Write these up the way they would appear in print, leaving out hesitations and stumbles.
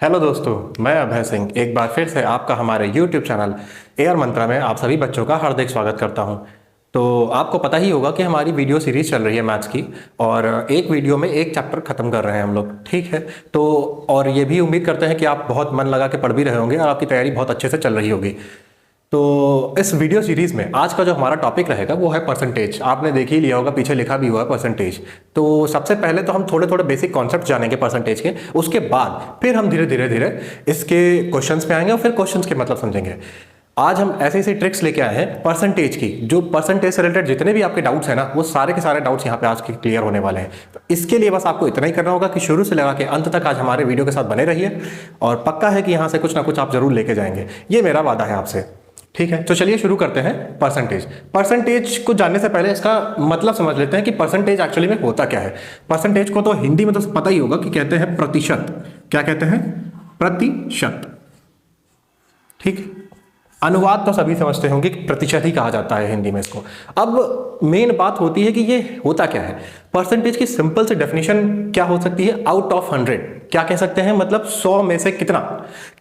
Hello दोस्तों, मैं अभय सिंह एक बार फिर से आपका हमारे YouTube चैनल एयर मंत्रा में आप सभी बच्चों का हार्दिक स्वागत करता हूं। तो आपको पता ही होगा कि हमारी वीडियो सीरीज चल रही है मैथ्स की, और एक वीडियो में एक चैप्टर खत्म कर रहे हैं हम लोग, ठीक है। तो और ये भी उम्मीद करते हैं कि आप बहुत मन लगा के पढ़ भी रहे होंगे और आपकी तैयारी बहुत अच्छे से चल रही होगी। तो इस वीडियो सीरीज में आज का जो हमारा टॉपिक रहेगा वो है परसेंटेज। आपने देख ही लिया होगा, पीछे लिखा भी हुआ है परसेंटेज। तो सबसे पहले तो हम थोड़े थोड़े बेसिक कॉन्सेप्ट जानेंगे परसेंटेज के, उसके बाद फिर हम धीरे धीरे धीरे इसके क्वेश्चंस पे आएंगे और फिर क्वेश्चंस के मतलब समझेंगे। आज हम ऐसे ऐसे ट्रिक्स लेके आए हैं परसेंटेज की, जो परसेंटेज से रिलेटेड जितने भी आपके डाउट्स हैं ना, वो सारे के सारे डाउट्स यहाँ पे आज के क्लियर होने वाले हैं। तो इसके लिए बस आपको इतना ही करना होगा कि शुरू से लगा के अंत तक आज हमारे वीडियो के साथ बने रहिए, और पक्का है कि यहाँ से कुछ ना कुछ आप जरूर लेके जाएंगे, ये मेरा वादा है आपसे, ठीक है। तो चलिए शुरू करते हैं परसेंटेज। परसेंटेज को जानने से पहले इसका मतलब समझ लेते हैं कि परसेंटेज एक्चुअली में होता क्या है। परसेंटेज को तो हिंदी में तो पता ही होगा कि कहते हैं प्रतिशत। क्या कहते हैं? प्रतिशत, ठीक। अनुवाद तो सभी समझते होंगे कि प्रतिशत ही कहा जाता है हिंदी में इसको। अब मेन बात होती है कि ये होता क्या है। परसेंटेज की सिंपल से डेफिनेशन क्या हो सकती है? Out of 100। क्या कह सकते हैं? मतलब 100 में से कितना।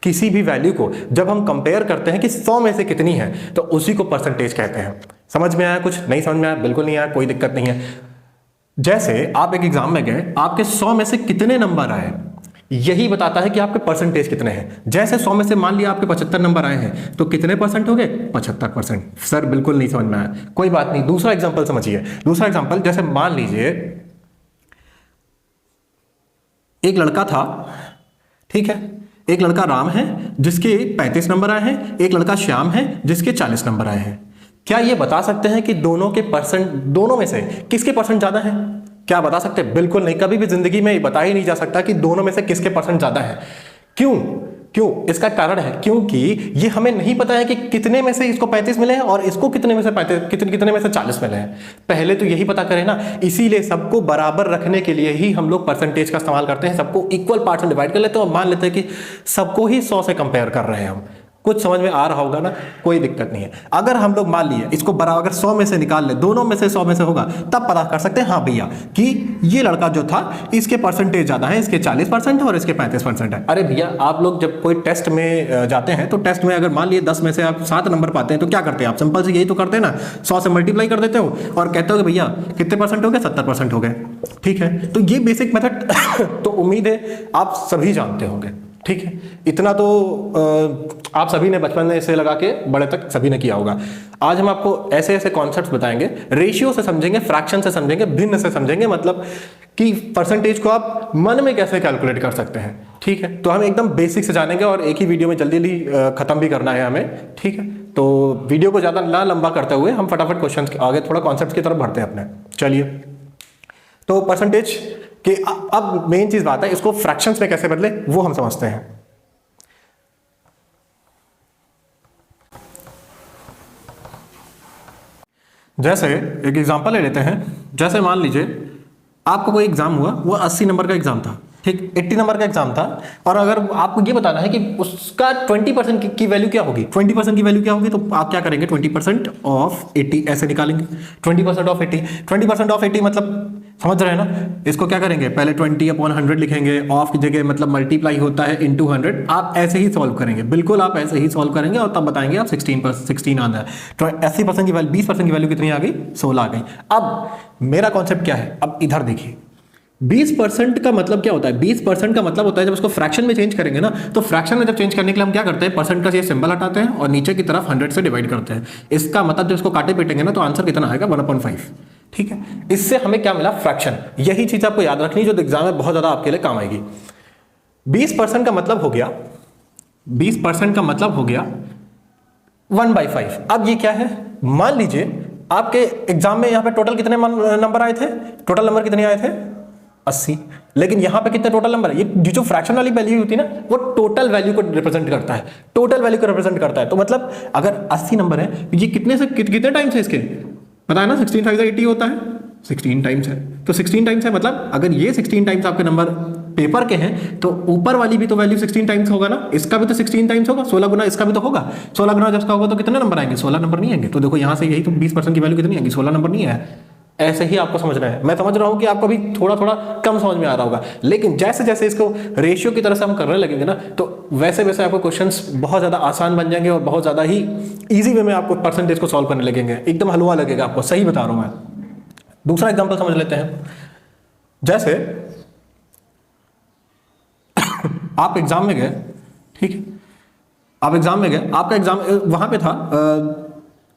किसी भी वैल्यू को जब हम कंपेयर करते हैं कि 100 में से कितनी है, तो उसी को परसेंटेज कहते हैं। समझ में आया? कुछ नहीं समझ में आया? बिल्कुल नहीं आया, कोई दिक्कत नहीं है। जैसे आप एक एग्जाम में गए, आपके 100 में से कितने नंबर आए, यही बताता है कि आपके परसेंटेज कितने हैं। जैसे 100 में से मान लिया आपके 75 नंबर आए हैं, तो कितने परसेंट हो गए? 75%। सर बिल्कुल नहीं समझ में आया, कोई बात नहीं, दूसरा एग्जांपल समझिए। दूसरा एग्जांपल, जैसे मान लीजिए एक लड़का था, ठीक है। एक लड़का राम है जिसके 35 नंबर आए हैं, एक लड़का श्याम है जिसके 40 नंबर आए हैं। क्या ये बता सकते हैं कि दोनों के परसेंट, दोनों में से किसके परसेंट ज्यादा है? क्या बता सकते हैं? बिल्कुल नहीं, कभी भी जिंदगी में बता ही नहीं जा सकता कि दोनों में से किसके परसेंट ज्यादा है। क्यों? इसका कारण है क्योंकि ये हमें नहीं पता है कि कितने में से इसको 35 मिले हैं और इसको कितने में से 35, कितने में से 40 मिले हैं। पहले तो यही पता करें ना। इसीलिए सबको बराबर रखने के लिए ही हम लोग परसेंटेज का इस्तेमाल करते हैं। सबको इक्वल पार्ट्स में डिवाइड कर लेते हैं और मान लेते हैं कि सबको ही 100 से कंपेयर कर रहे हैं हम। कुछ समझ में आ रहा होगा ना? कोई दिक्कत नहीं है। अगर हम लोग मान लिए इसको बराबर, अगर 100 में से निकाल ले, दोनों में से 100 में से होगा, तब पता कर सकते हैं हाँ भैया कि ये लड़का जो था इसके परसेंटेज ज्यादा है, इसके 40% है और इसके 35% है। अरे भैया, आप लोग जब कोई टेस्ट में जाते हैं तो टेस्ट में अगर मान लिए 10 में से आप 7 नंबर पाते हैं, तो क्या करते हैं आप? सिंपल से यही तो करते हैं ना, 100 से मल्टीप्लाई कर देते हो और कहते हो कि भैया कितने परसेंट हो गए? 70% हो गए, ठीक है। तो ये बेसिक मेथड तो उम्मीद है आप सभी जानते होंगे, ठीक है। इतना तो आप सभी ने बचपन में इसे लगा के बड़े तक सभी ने किया होगा। आज हम आपको ऐसे ऐसे कॉन्सेप्ट्स बताएंगे, रेशियो से समझेंगे, फ्रैक्शन से समझेंगे, भिन्न से समझेंगे, मतलब कि परसेंटेज को आप मन में कैसे कैलकुलेट कर सकते हैं, ठीक है। तो हम एकदम बेसिक से जानेंगे और एक ही वीडियो में जल्दी जल्दी खत्म भी करना है हमें, ठीक है। तो वीडियो को ज्यादा ना लंबा करते हुए हम फटाफट क्वेश्चन आगे थोड़ा कॉन्सेप्ट की तरफ बढ़ते हैं अपने। चलिए, तो परसेंटेज कि अब मेन चीज बात है, इसको फ्रैक्शंस में कैसे बदले वो हम समझते हैं। जैसे एक एग्जांपल ले लेते हैं। जैसे मान लीजिए आपको कोई एग्जाम हुआ, वो 80 नंबर का एग्जाम था, ठीक, 80 नंबर का एग्जाम था, और अगर आपको ये बताना है कि उसका 20% की वैल्यू क्या होगी, 20% की वैल्यू क्या होगी, तो आप क्या करेंगे? 20% ऑफ 80 ऐसे निकालेंगे। 20% ऑफ 80, 20% ऑफ 80 मतलब समझ रहे हैं ना? इसको क्या करेंगे? पहले 20/100 लिखेंगे, ऑफ की जगह मतलब मल्टीप्लाई होता है इनटू 100। आप ऐसे ही सॉल्व करेंगे, बिल्कुल आप ऐसे ही सॉल्व करेंगे और तब बताएंगे आप 16 आना है। तो 80% की वैल्यू, 20% की वैल्यू कितनी आ गई? 16 आ गई। अब मेरा कॉन्सेप्ट क्या है? अब इधर देखिए, 20% का मतलब क्या होता है? 20% का मतलब होता है जब उसको फ्रैक्शन में चेंज करेंगे ना, तो फ्रैक्शन में जब चेंज करने के लिए हम क्या करते हैं? परसेंट का ये सिंबल हटाते हैं और नीचे की तरफ 100 से डिवाइड करते हैं। इसका मतलब जब इसको काटे पीटेंगे ना, तो आंसर कितना आएगा? 1/5, ठीक है। इससे हमें क्या मिला? फ्रैक्शन। यही चीज आपको याद रखनी जो एग्जाम में बहुत ज्यादा आपके लिए काम आएगी। 20% का मतलब हो गया, 20% का मतलब हो गया 1/5। अब ये क्या है? मान लीजिए आपके एग्जाम में यहाँ पे टोटल कितने नंबर आए थे? टोटल नंबर कितने आए थे? 80। लेकिन यहां पे कितने टोटल नंबर है? ये जो फ्रैक्शन वाली वैल्यू होती है ना, वो टोटल वैल्यू को रिप्रेजेंट करता है, टोटल वैल्यू को रिप्रेजेंट करता है। तो मतलब अगर 80 नंबर है, ये कितने से कितने टाइम्स है इसके? पता है ना, 16 5 80 होता है, 16 टाइम्स है। तो 16 टाइम्स है, मतलब अगर ये 16 टाइम्स आपके नंबर पेपर के हैं, तो ऊपर वाली भी तो वैल्यू 16 टाइम्स होगा ना, इसका भी तो 16 टाइम्स होगा, 16 गुना इसका भी तो होगा। 16 गुना जब इसका होगा तो कितने नंबर आएंगे? 16 नंबर नहीं आएंगे। तो देखो यहां से यही तो 20% की वैल्यू कितनी आएगी? 16 नंबर नहीं है। ऐसे ही आपको समझना है। मैं समझ रहा हूं कि आपको अभी थोड़ा थोड़ा कम समझ में आ रहा होगा, लेकिन जैसे जैसे इसको रेशियो की तरह से हम करने लगेंगे ना, तो वैसे वैसे आपको क्वेश्चंस बहुत ज़्यादा आसान बन जाएंगे और बहुत ज़्यादा ही ईजी वे में आपको परसेंटेज को सॉल्व करने लगेंगे, एकदम हलवा लगेगा आपको, सही बता रहा हूं मैं। दूसरा एग्जाम्पल समझ लेते हैं। जैसे आप एग्जाम में गए, ठीक है, आप एग्जाम में गए, आपका एग्जाम वहां पे था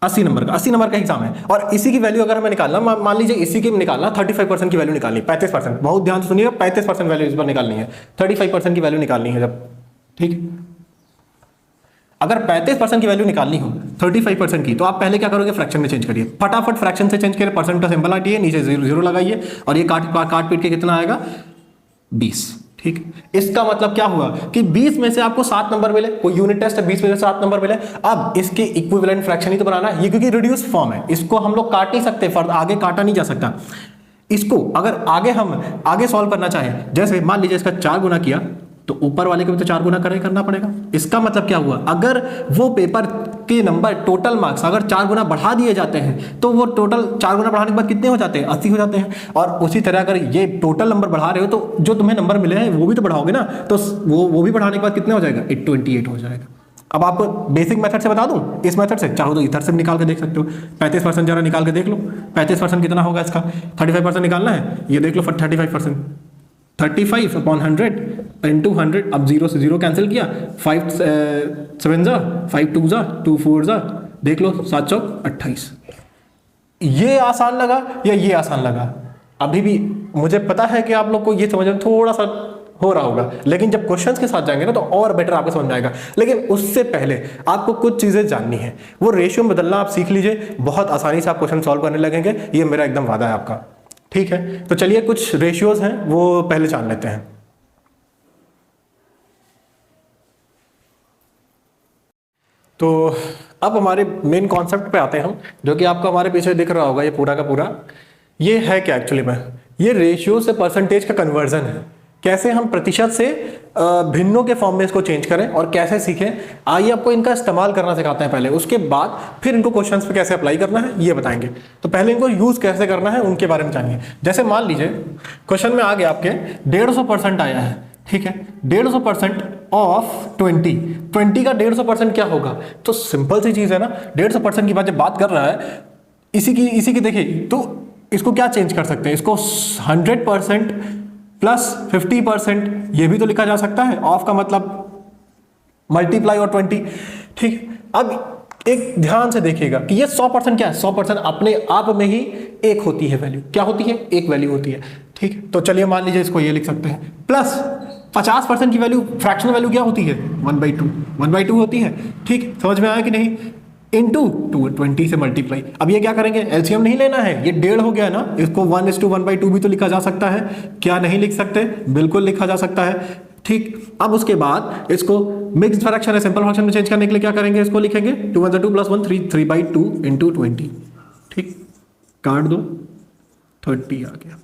80 नंबर का एग्जाम है, और इसी की वैल्यू अगर हमें निकालना, मान लीजिए इसी की निकालना 35% की वैल्यू निकालनी, 35%, बहुत ध्यान से सुनिएगा, 35% वैल्यू इस बार निकालनी है, 35% की वैल्यू निकालनी है जब, ठीक। अगर 35% की वैल्यू निकालनी हो 35% की, तो आप पहले क्या करोगे, फ्रैक्शन में चेंज करिए, फटाफट फ्रैक्शन से चेंज करिए, परसेंट का सिंबल हटिए, नीचे जीरो लगाइए, और ये काट पीट के कितना आएगा, 20, ठीक। इसका मतलब क्या हुआ कि 20 में से आपको 7 नंबर मिले, कोई यूनिट टेस्ट है, 20 में से 7 नंबर मिले। अब इसके इक्विवेलेंट फ्रैक्शन ही तो बनाना है, ये क्योंकि रिड्यूस फॉर्म है, इसको हम लोग काट नहीं सकते, आगे काटा नहीं जा सकता। इसको अगर आगे सॉल्व करना चाहें, जैसे मान लीजिए इसका 4 गुना किया, तो ऊपर वाले को भी तो 4 गुना करना पड़ेगा। इसका मतलब क्या हुआ, अगर वो पेपर के नंबर टोटल मार्क्स अगर 4 गुना बढ़ा दिए जाते हैं, तो वो टोटल 4 गुना बढ़ाने के बाद कितने हो जाते हैं, 80 हो जाते हैं। और उसी तरह अगर ये टोटल नंबर बढ़ा रहे हो, तो जो तुम्हें नंबर मिले हैं वो भी तो बढ़ाओगे ना, तो वो भी बढ़ाने के बाद कितने हो जाएगा, 28 हो जाएगा। अब आपको बेसिक मेथड से बता दूं, इस मेथड से चाहो तो इधर से निकाल के देख सकते हो, 35% जरा निकाल के देख लो, 35% कितना होगा इसका, 35% निकालना है, ये देख लो 35%, 35 अपॉन 100 इंटू 100, अब 0 से 0 कैंसिल किया, 5 7 जा, 5 2 जा, 2 4 जा, देख लो 7 चौक 28। ये आसान लगा या ये आसान लगा? अभी भी मुझे पता है कि आप लोग को ये समझ में थोड़ा सा हो रहा होगा, लेकिन जब क्वेश्चंस के साथ जाएंगे ना, तो और बेटर आपको समझ में आएगा। लेकिन उससे पहले आपको कुछ चीजें जाननी है, वो रेशियो में बदलना आप सीख लीजिए, बहुत आसानी से आप क्वेश्चन सॉल्व करने लगेंगे, ये मेरा एकदम वादा है आपका, ठीक है। तो चलिए कुछ रेशियोज हैं वो पहले जान लेते हैं। तो अब हमारे मेन कॉन्सेप्ट पे आते हैं हम, जो कि आपको हमारे पीछे दिख रहा होगा, ये पूरा का पूरा ये है क्या एक्चुअली में, ये रेशियो से परसेंटेज का कन्वर्जन है। कैसे हम प्रतिशत से भिन्नों के फॉर्म में इसको चेंज करें और कैसे सीखें, आइए आपको इनका इस्तेमाल करना सिखाते हैं पहले, उसके बाद फिर इनको क्वेश्चंस पे कैसे अप्लाई करना है ये बताएंगे। तो पहले इनको यूज कैसे करना है उनके बारे में जानिए। जैसे मान लीजिए क्वेश्चन में आ गया आपके 150% आया है, ठीक है, 150% ऑफ 20 का 150% क्या होगा, तो सिंपल सी चीज है ना, 150% की बात कर रहा है, इसी की देखिए, तो इसको क्या चेंज कर सकते हैं, इसको 100% प्लस 50% ये भी तो लिखा जा सकता है, ऑफ का मतलब मल्टीप्लाई और 20, ठीक। अब एक ध्यान से देखिएगा कि ये 100% क्या है, 100% अपने आप में ही एक होती है वैल्यू, क्या होती है, एक वैल्यू होती है, ठीक। तो चलिए मान लीजिए इसको ये लिख सकते हैं, प्लस 50% की वैल्यू, फ्रैक्शनल वैल्यू क्या होती है, 1/2 होती है, ठीक। समझ में आया कि नहीं, इंटू 20 से मल्टीप्लाई। अब ये क्या करेंगे, एलसीएम नहीं लेना है, ये 1.5 हो गया ना, इसको 1:1/2 भी तो लिखा जा सकता है, क्या नहीं लिख सकते, बिल्कुल लिखा जा सकता है, ठीक। अब उसके बाद इसको मिक्स्ड फ्रैक्शन है, सिंपल फ्रैक्शन में चेंज करने के लिए क्या करेंगे, इसको लिखेंगे 2 × 2 + 1 3/2 इंटू 20, ठीक, काट दो, 30 आ गया।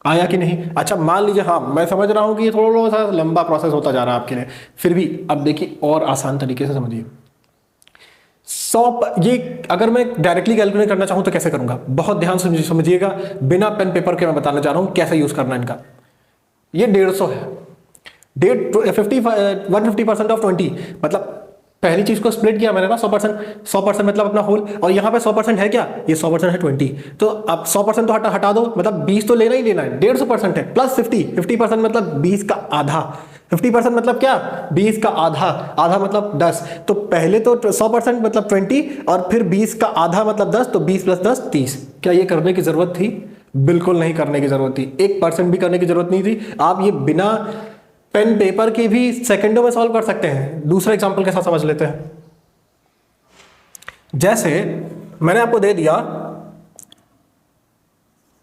आया कि नहीं? अच्छा मान लीजिए, हाँ मैं समझ रहा हूं कि ये थोड़ा सा लंबा प्रोसेस होता जा रहा है आपके लिए, फिर भी अब देखिए और आसान तरीके से समझिए। 100 ये अगर मैं डायरेक्टली कैलकुलेट करना चाहूं तो कैसे करूंगा, बहुत ध्यान से समझिएगा, बिना पेन पेपर के मैं बताना चाह रहा हूं कैसे यूज करना इनका। ये 150 है, 150% ऑफ 20, मतलब पहली चीज को स्प्लिट किया मैंने ना, 100% मतलब अपना होल, और यहाँ पे 100% है क्या, ये 100% है 20, तो अब 100% तो हटा दो, मतलब 20 तो लेना ही लेना है, 150% है, प्लस 50% मतलब 20 का आधा, 50% मतलब क्या, 20 का आधा मतलब 10, तो पहले तो 100% मतलब 20 और फिर 20 का आधा मतलब 10, तो 20 + 10 30। क्या ये करने की जरूरत थी? बिल्कुल नहीं करने की जरूरत थी, 1% भी करने की जरूरत नहीं थी। आप ये बिना पेन पेपर के भी सेकंडों में सॉल्व कर सकते हैं। दूसरा एग्जांपल के साथ समझ लेते हैं। जैसे मैंने आपको दे दिया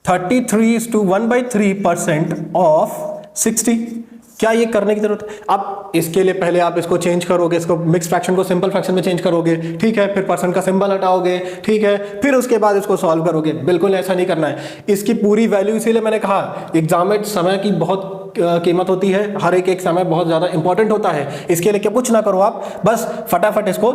33:1/3% ऑफ 60, क्या ये करने की जरूरत है? अब इसके लिए पहले आप इसको चेंज करोगे, इसको मिक्स फ्रैक्शन को सिंपल फ्रैक्शन में चेंज करोगे, ठीक है, फिर परसेंट का सिंबल हटाओगे, ठीक है, फिर उसके बाद इसको सॉल्व करोगे। बिल्कुल ऐसा नहीं करना है, इसकी पूरी वैल्यू, इसीलिए मैंने कहा एग्जाम में समय की बहुत कीमत होती है, हर एक समय बहुत ज्यादा इंपॉर्टेंट होता है। इसके लिए क्या कुछ ना करो, आप बस फटाफट इसको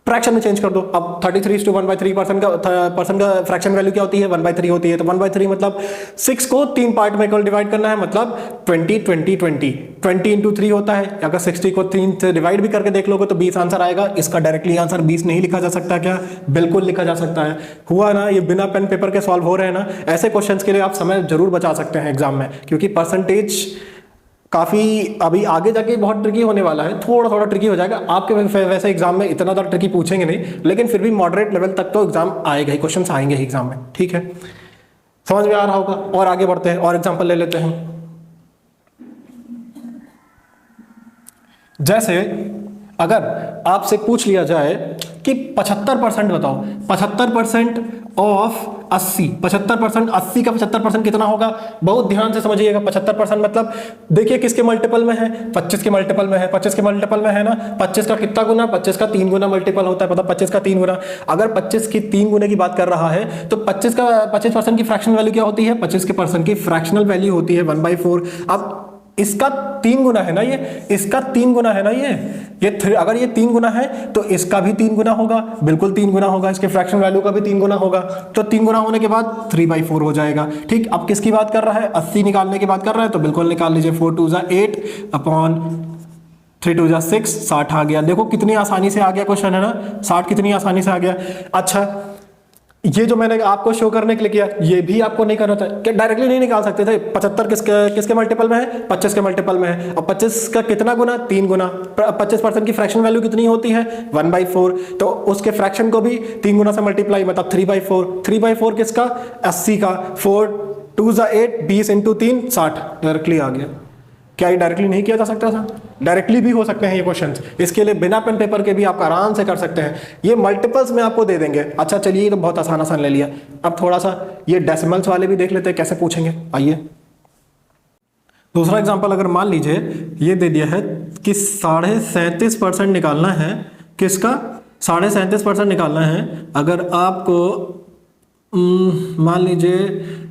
फ्रैक्शन में चेंज कर दो। अब 33:1/3 परसेंट का फ्रैक्शन वैल्यू क्या होती है, 1/3 होती है। तो 1/3 मतलब 6 को 3 पार्ट में डिवाइड करना है, मतलब 20 20 20 20 इंटू 3 होता है। अगर 60 को 3 से डिवाइड भी करके देख लोगे तो 20 आंसर आएगा। इसका डायरेक्टली आंसर 20 नहीं लिखा जा सकता क्या? बिल्कुल लिखा जा सकता है। हुआ ना, ये बिना पेन पेपर के सॉल्व हो रहे हैं ना। ऐसे क्वेश्चंस के लिए आप समय जरूर बचा सकते हैं एग्जाम में, क्योंकि परसेंटेज काफ़ी अभी आगे जाके बहुत ट्रिकी होने वाला है, थोड़ा थोड़ा ट्रिकी हो जाएगा आपके। वैसे एग्जाम में इतना ज़्यादा ट्रिकी पूछेंगे नहीं, लेकिन फिर भी मॉडरेट लेवल तक तो एग्जाम आएगा ही, क्वेश्चंस आएंगे ही एग्जाम में। ठीक है, समझ में आ रहा होगा। और आगे बढ़ते हैं और एग्जाम्पल ले लेते हैं। जैसे अगर आपसे पूछ लिया जाए कि 75% बताओ, 75% ऑफ 80, 75% 80 का 75% कितना होगा? बहुत ध्यान से समझिएगा। 75% मतलब देखिए किसके मल्टीपल में है, 25 के मल्टीपल में है। 25 के मल्टीपल में है ना, 25 का कितना गुना? 25 का 3 गुना मल्टीपल होता है, मतलब 25 का 3 गुना। अगर 25 की 3 गुने की बात कर रहा है तो 25% की फ्रैक्शनल वैल्यू क्या होती है? 25% की फ्रैक्शनल वैल्यू होती है 1/4। अब इसका 3 गुना है ना ये, इसका 3 गुना है ना ये अगर ये 3 गुना है तो इसका भी 3 गुना होगा, बिल्कुल 3 गुना होगा। इसके फ्रैक्शन वैल्यू का भी 3 गुना होगा। तो 3 गुना होने के बाद 3/4 हो जाएगा। ठीक, अब किसकी बात कर रहा है? 80 निकालने की बात कर रहा है, तो बिल्कुल निकाल लीजिए। 4 2 8 अपॉन 3 2 6, 60 आ गया। देखो कितनी आसानी से आ गया क्वेश्चन, है ना? 60 कितनी आसानी से आ गया। अच्छा, ये जो मैंने आपको शो करने के लिए किया, ये भी आपको नहीं करना था कि डायरेक्टली नहीं निकाल सकते थे। 75 किसके मल्टीपल में है? 25 के मल्टीपल में है। और 25 का कितना गुना? 3 गुना। 25% की फ्रैक्शन वैल्यू कितनी होती है? 1/4। तो उसके फ्रैक्शन को भी 3 गुना से मल्टीप्लाई, मतलब 3/4। 3/4 किसका? 80 का। 4 2 8, 20 इंटू 3 60 डायरेक्टली आ गया। क्या ये डायरेक्टली नहीं किया जा सकता था? डायरेक्टली भी हो सकते हैं ये क्वेश्चंस। इसके लिए बिना पेन पेपर के भी आप आराम से कर सकते हैं। ये मल्टीपल्स में आपको दे देंगे। अच्छा चलिए, ये तो बहुत आसान ले लिया। अब थोड़ा सा ये डेसिमल्स वाले भी देख लेते हैं कैसे पूछेंगे। आइए, दूसरा एग्जांपल अगर मान लीजिए ये दे दिया है कि 37.5% निकालना है। किसका? 37.5% निकालना है। अगर आपको मान लीजिए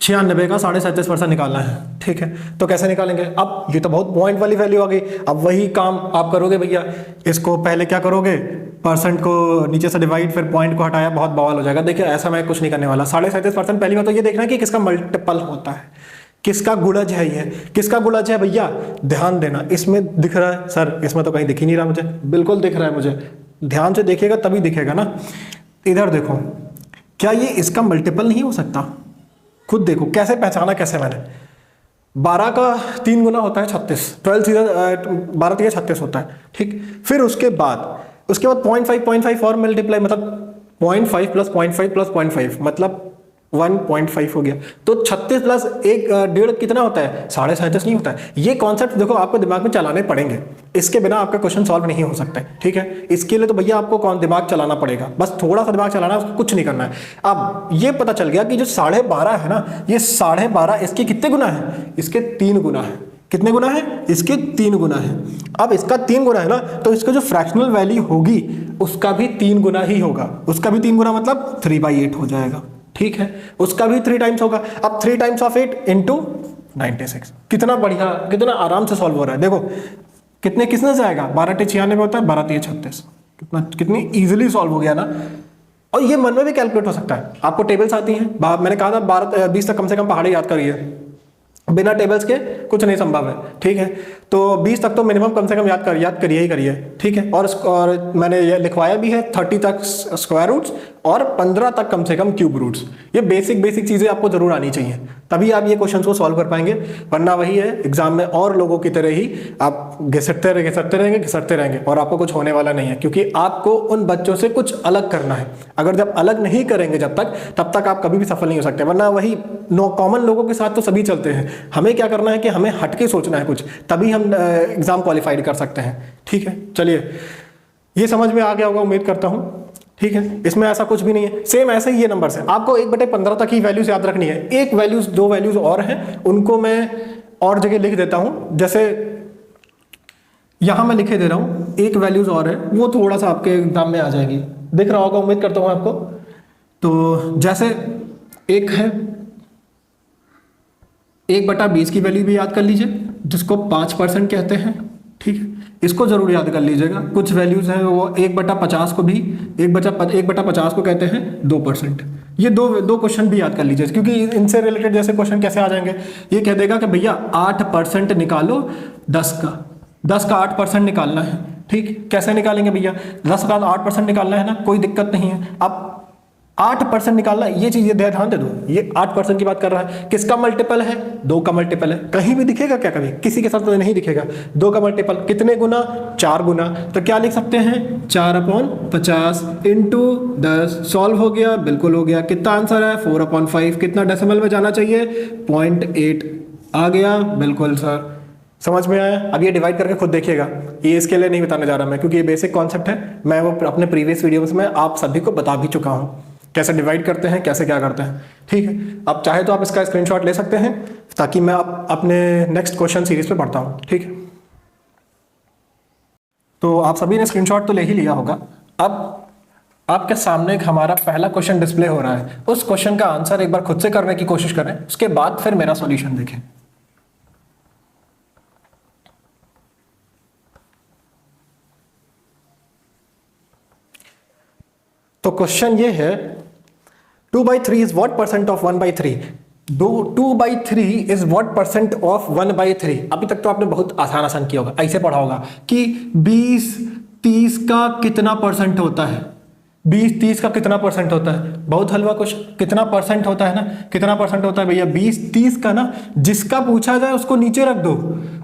96 का 37.5% निकालना है। ठीक है, तो कैसे निकालेंगे? अब ये तो बहुत पॉइंट वाली वैल्यू आ गई। अब वही काम आप करोगे भैया, इसको पहले क्या करोगे? परसेंट को नीचे से डिवाइड, फिर पॉइंट को हटाया, बहुत बवाल हो जाएगा। देखिए ऐसा मैं कुछ नहीं करने वाला। 37.5% पहली बात तो ये देखना है कि किसका मल्टीपल होता है, किसका गुणज है। ये किसका गुणज है भैया? ध्यान देना, इसमें दिख रहा है सर? इसमें तो कहीं दिख ही नहीं रहा मुझे। बिल्कुल दिख रहा है मुझे, ध्यान से देखिएगा तभी दिखेगा ना। इधर देखो, क्या ये इसका मल्टीपल नहीं हो सकता? खुद देखो कैसे पहचाना, कैसे मैंने 12 का 3 गुना होता है 36, 12 सीधा 12 3 36 होता है। ठीक, फिर उसके बाद 0.5 और मल्टीप्लाई, मतलब 0.5 प्लस 0.5 प्लस 0.5 मतलब 1.5 हो गया। तो 36 प्लस 1.5 कितना होता है? 37.5 नहीं होता है। ये कॉन्सेप्ट देखो आपको दिमाग में चलाने पड़ेंगे, इसके बिना आपका क्वेश्चन सॉल्व नहीं हो सकता है। ठीक है, इसके लिए तो भैया आपको कौन दिमाग चलाना पड़ेगा, बस थोड़ा सा दिमाग चलाना, कुछ नहीं करना है। अब ये पता चल गया कि जो 12.5 है ना, ये 12.5 इसके कितने गुना है? इसके 3 गुना है। कितने गुना है? इसके 3 गुना है। अब इसका 3 गुना है ना, तो इसका जो फ्रैक्शनल वैल्यू होगी उसका भी 3 गुना ही होगा। उसका भी 3 गुना मतलब 3/8 हो जाएगा। ठीक है, उसका भी 3 टाइम्स होगा। अब 3 टाइम्स ऑफ 8 इंटू 96। कितना बढ़िया, कितना आराम से सॉल्व हो रहा है। देखो किसने से आएगा? 12 × 96 होता है, 12 × 36। कितनी इजीली सॉल्व हो गया ना। और ये मन में भी कैलकुलेट हो सकता है। आपको टेबल्स आती हैं, मैंने कहा था 20 तक कम से कम पहाड़ी याद करिए, बिना टेबल्स के कुछ नहीं संभव है। ठीक है, तो 20 तक तो मिनिमम कम से कम याद करिए ही करिए। ठीक है, और मैंने ये लिखवाया भी है 30 तक स्क्वायर रूट्स और 15 तक कम से कम क्यूब रूट्स। ये बेसिक चीजें आपको जरूर आनी चाहिए, तभी आप ये क्वेश्चन को सॉल्व कर पाएंगे। वरना वही है, एग्जाम में और लोगों की तरह ही आप घिसटते रहेंगे और आपको कुछ होने वाला नहीं है, क्योंकि आपको उन बच्चों से कुछ अलग करना है। अगर जब अलग नहीं करेंगे तब तक आप कभी भी सफल नहीं हो सकते। वरना वही कॉमन लोगों के साथ तो सभी चलते हैं। हमें क्या करना है कि हमें हटके सोचना है कुछ, तभी हम एग्जाम क्वालिफाइड कर सकते हैं। ठीक है, चलिए ये समझ में आ गया होगा, उम्मीद करता हूं। ठीक है, इसमें ऐसा कुछ भी नहीं है। सेम ऐसे ही ये नंबर है, आपको 1/15 तक ही वैल्यूज याद रखनी है। एक वैल्यूज, 2 वैल्यूज और हैं, उनको मैं और जगह लिख देता हूं। जैसे यहां मैं लिखे दे रहा हूं, एक वैल्यूज और है, वो थोड़ा सा आपके एग्जाम में आ जाएगी। दिख रहा होगा, उम्मीद करता हूं आपको। तो जैसे एक है 1/20 की वैल्यू भी याद कर लीजिए, जिसको 5% कहते हैं। ठीक है, इसको जरूर याद कर लीजिएगा। कुछ वैल्यूज हैं वो 1/50 को भी 1/50 को कहते हैं 2%। ये दो क्वेश्चन भी याद कर लीजिए, क्योंकि इनसे रिलेटेड जैसे क्वेश्चन कैसे आ जाएंगे, ये कह देगा कि भैया 8% निकालो 10 का 8% निकालना है। ठीक, कैसे निकालेंगे भैया, 10 का 8% निकालना है ना, कोई दिक्कत नहीं है। अब 8% निकालना, ये चीज ध्यान दे दो, ये 8% की बात कर रहा है, किसका मल्टीपल है, 2 का मल्टीपल है। कहीं भी दिखेगा क्या, कभी किसी के साथ तो नहीं दिखेगा। 2 का मल्टीपल कितने गुना, 4 गुना। तो क्या लिख सकते हैं, 4/50 इंटू 10। सॉल्व हो गया, बिल्कुल हो गया। कितना आंसर है, 4/5। कितना डेसिमल में जाना चाहिए, 0.8 आ गया। बिल्कुल सर, समझ में आया। अब ये डिवाइड करके खुद देखिएगा, ये इसके लिए नहीं बताने जा रहा मैं, क्योंकि ये बेसिक कॉन्सेप्ट है। मैं वो अपने प्रीवियस वीडियोस में आप सभी को बता भी चुका हूँ, कैसे डिवाइड करते हैं, कैसे क्या करते हैं। ठीक है, अब चाहे तो आप इसका स्क्रीनशॉट ले सकते हैं, ताकि मैं अपने नेक्स्ट क्वेश्चन सीरीज पे बढ़ता हूँ। ठीक है, तो आप सभी ने स्क्रीनशॉट तो ले ही लिया होगा। अब आपके सामने एक हमारा पहला क्वेश्चन डिस्प्ले हो रहा है, उस क्वेश्चन का आंसर एक बार खुद से करने की कोशिश करें, उसके बाद फिर मेरा सॉल्यूशन देखें। तो क्वेश्चन ये है, 2/3 is what percent of 1/3। 2/3 is what percent of 1/3। अभी तक तो आपने बहुत आसान किया होगा, ऐसे पढ़ा होगा कि 20-30 का कितना परसेंट होता है, 20-30 का कितना परसेंट होता है। बहुत हलवा क्वेश्चन, कितना परसेंट होता है ना, कितना परसेंट होता है भैया, 20-30 का ना, जिसका पूछा जाए उसको नीचे रख दो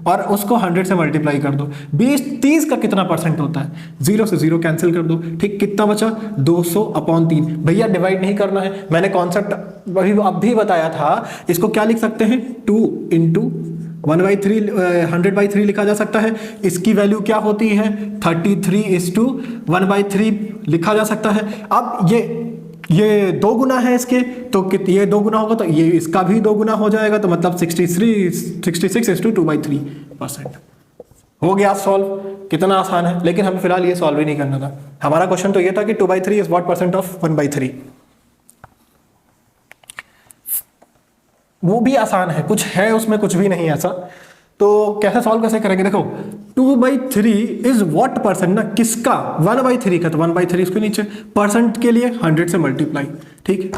और उसको 100 से मल्टीप्लाई कर दो। 20-30 का कितना परसेंट होता है, 0 से 0 कैंसिल कर दो। ठीक, कितना बचा, 200/3। भैया डिवाइड नहीं करना है, मैंने कॉन्सेप्ट अभी बताया था। इसको क्या लिख सकते हैं, 2 इंटू 1/3 100/3 लिखा जा सकता है। इसकी वैल्यू क्या होती है, 33:1/3 लिखा जा सकता है। अब ये 2 गुना है इसके, तो ये 2 गुना होगा तो ये इसका भी 2 गुना हो जाएगा, तो मतलब 66:2/3%। हो गया सॉल्व। कितना आसान है, लेकिन हमें फिलहाल ये सॉल्व ही नहीं करना था। हमारा क्वेश्चन तो ये था कि 2/3 इज व्हाट परसेंट ऑफ 1/3। वो भी आसान है, कुछ है उसमें, कुछ भी नहीं ऐसा। तो कैसे सॉल्व कैसे करेंगे, देखो 2/3 इज व्हाट परसेंट ना, किसका, 1/3 का, तो 1/3 उसके नीचे, परसेंट के लिए 100 से मल्टीप्लाई। ठीक,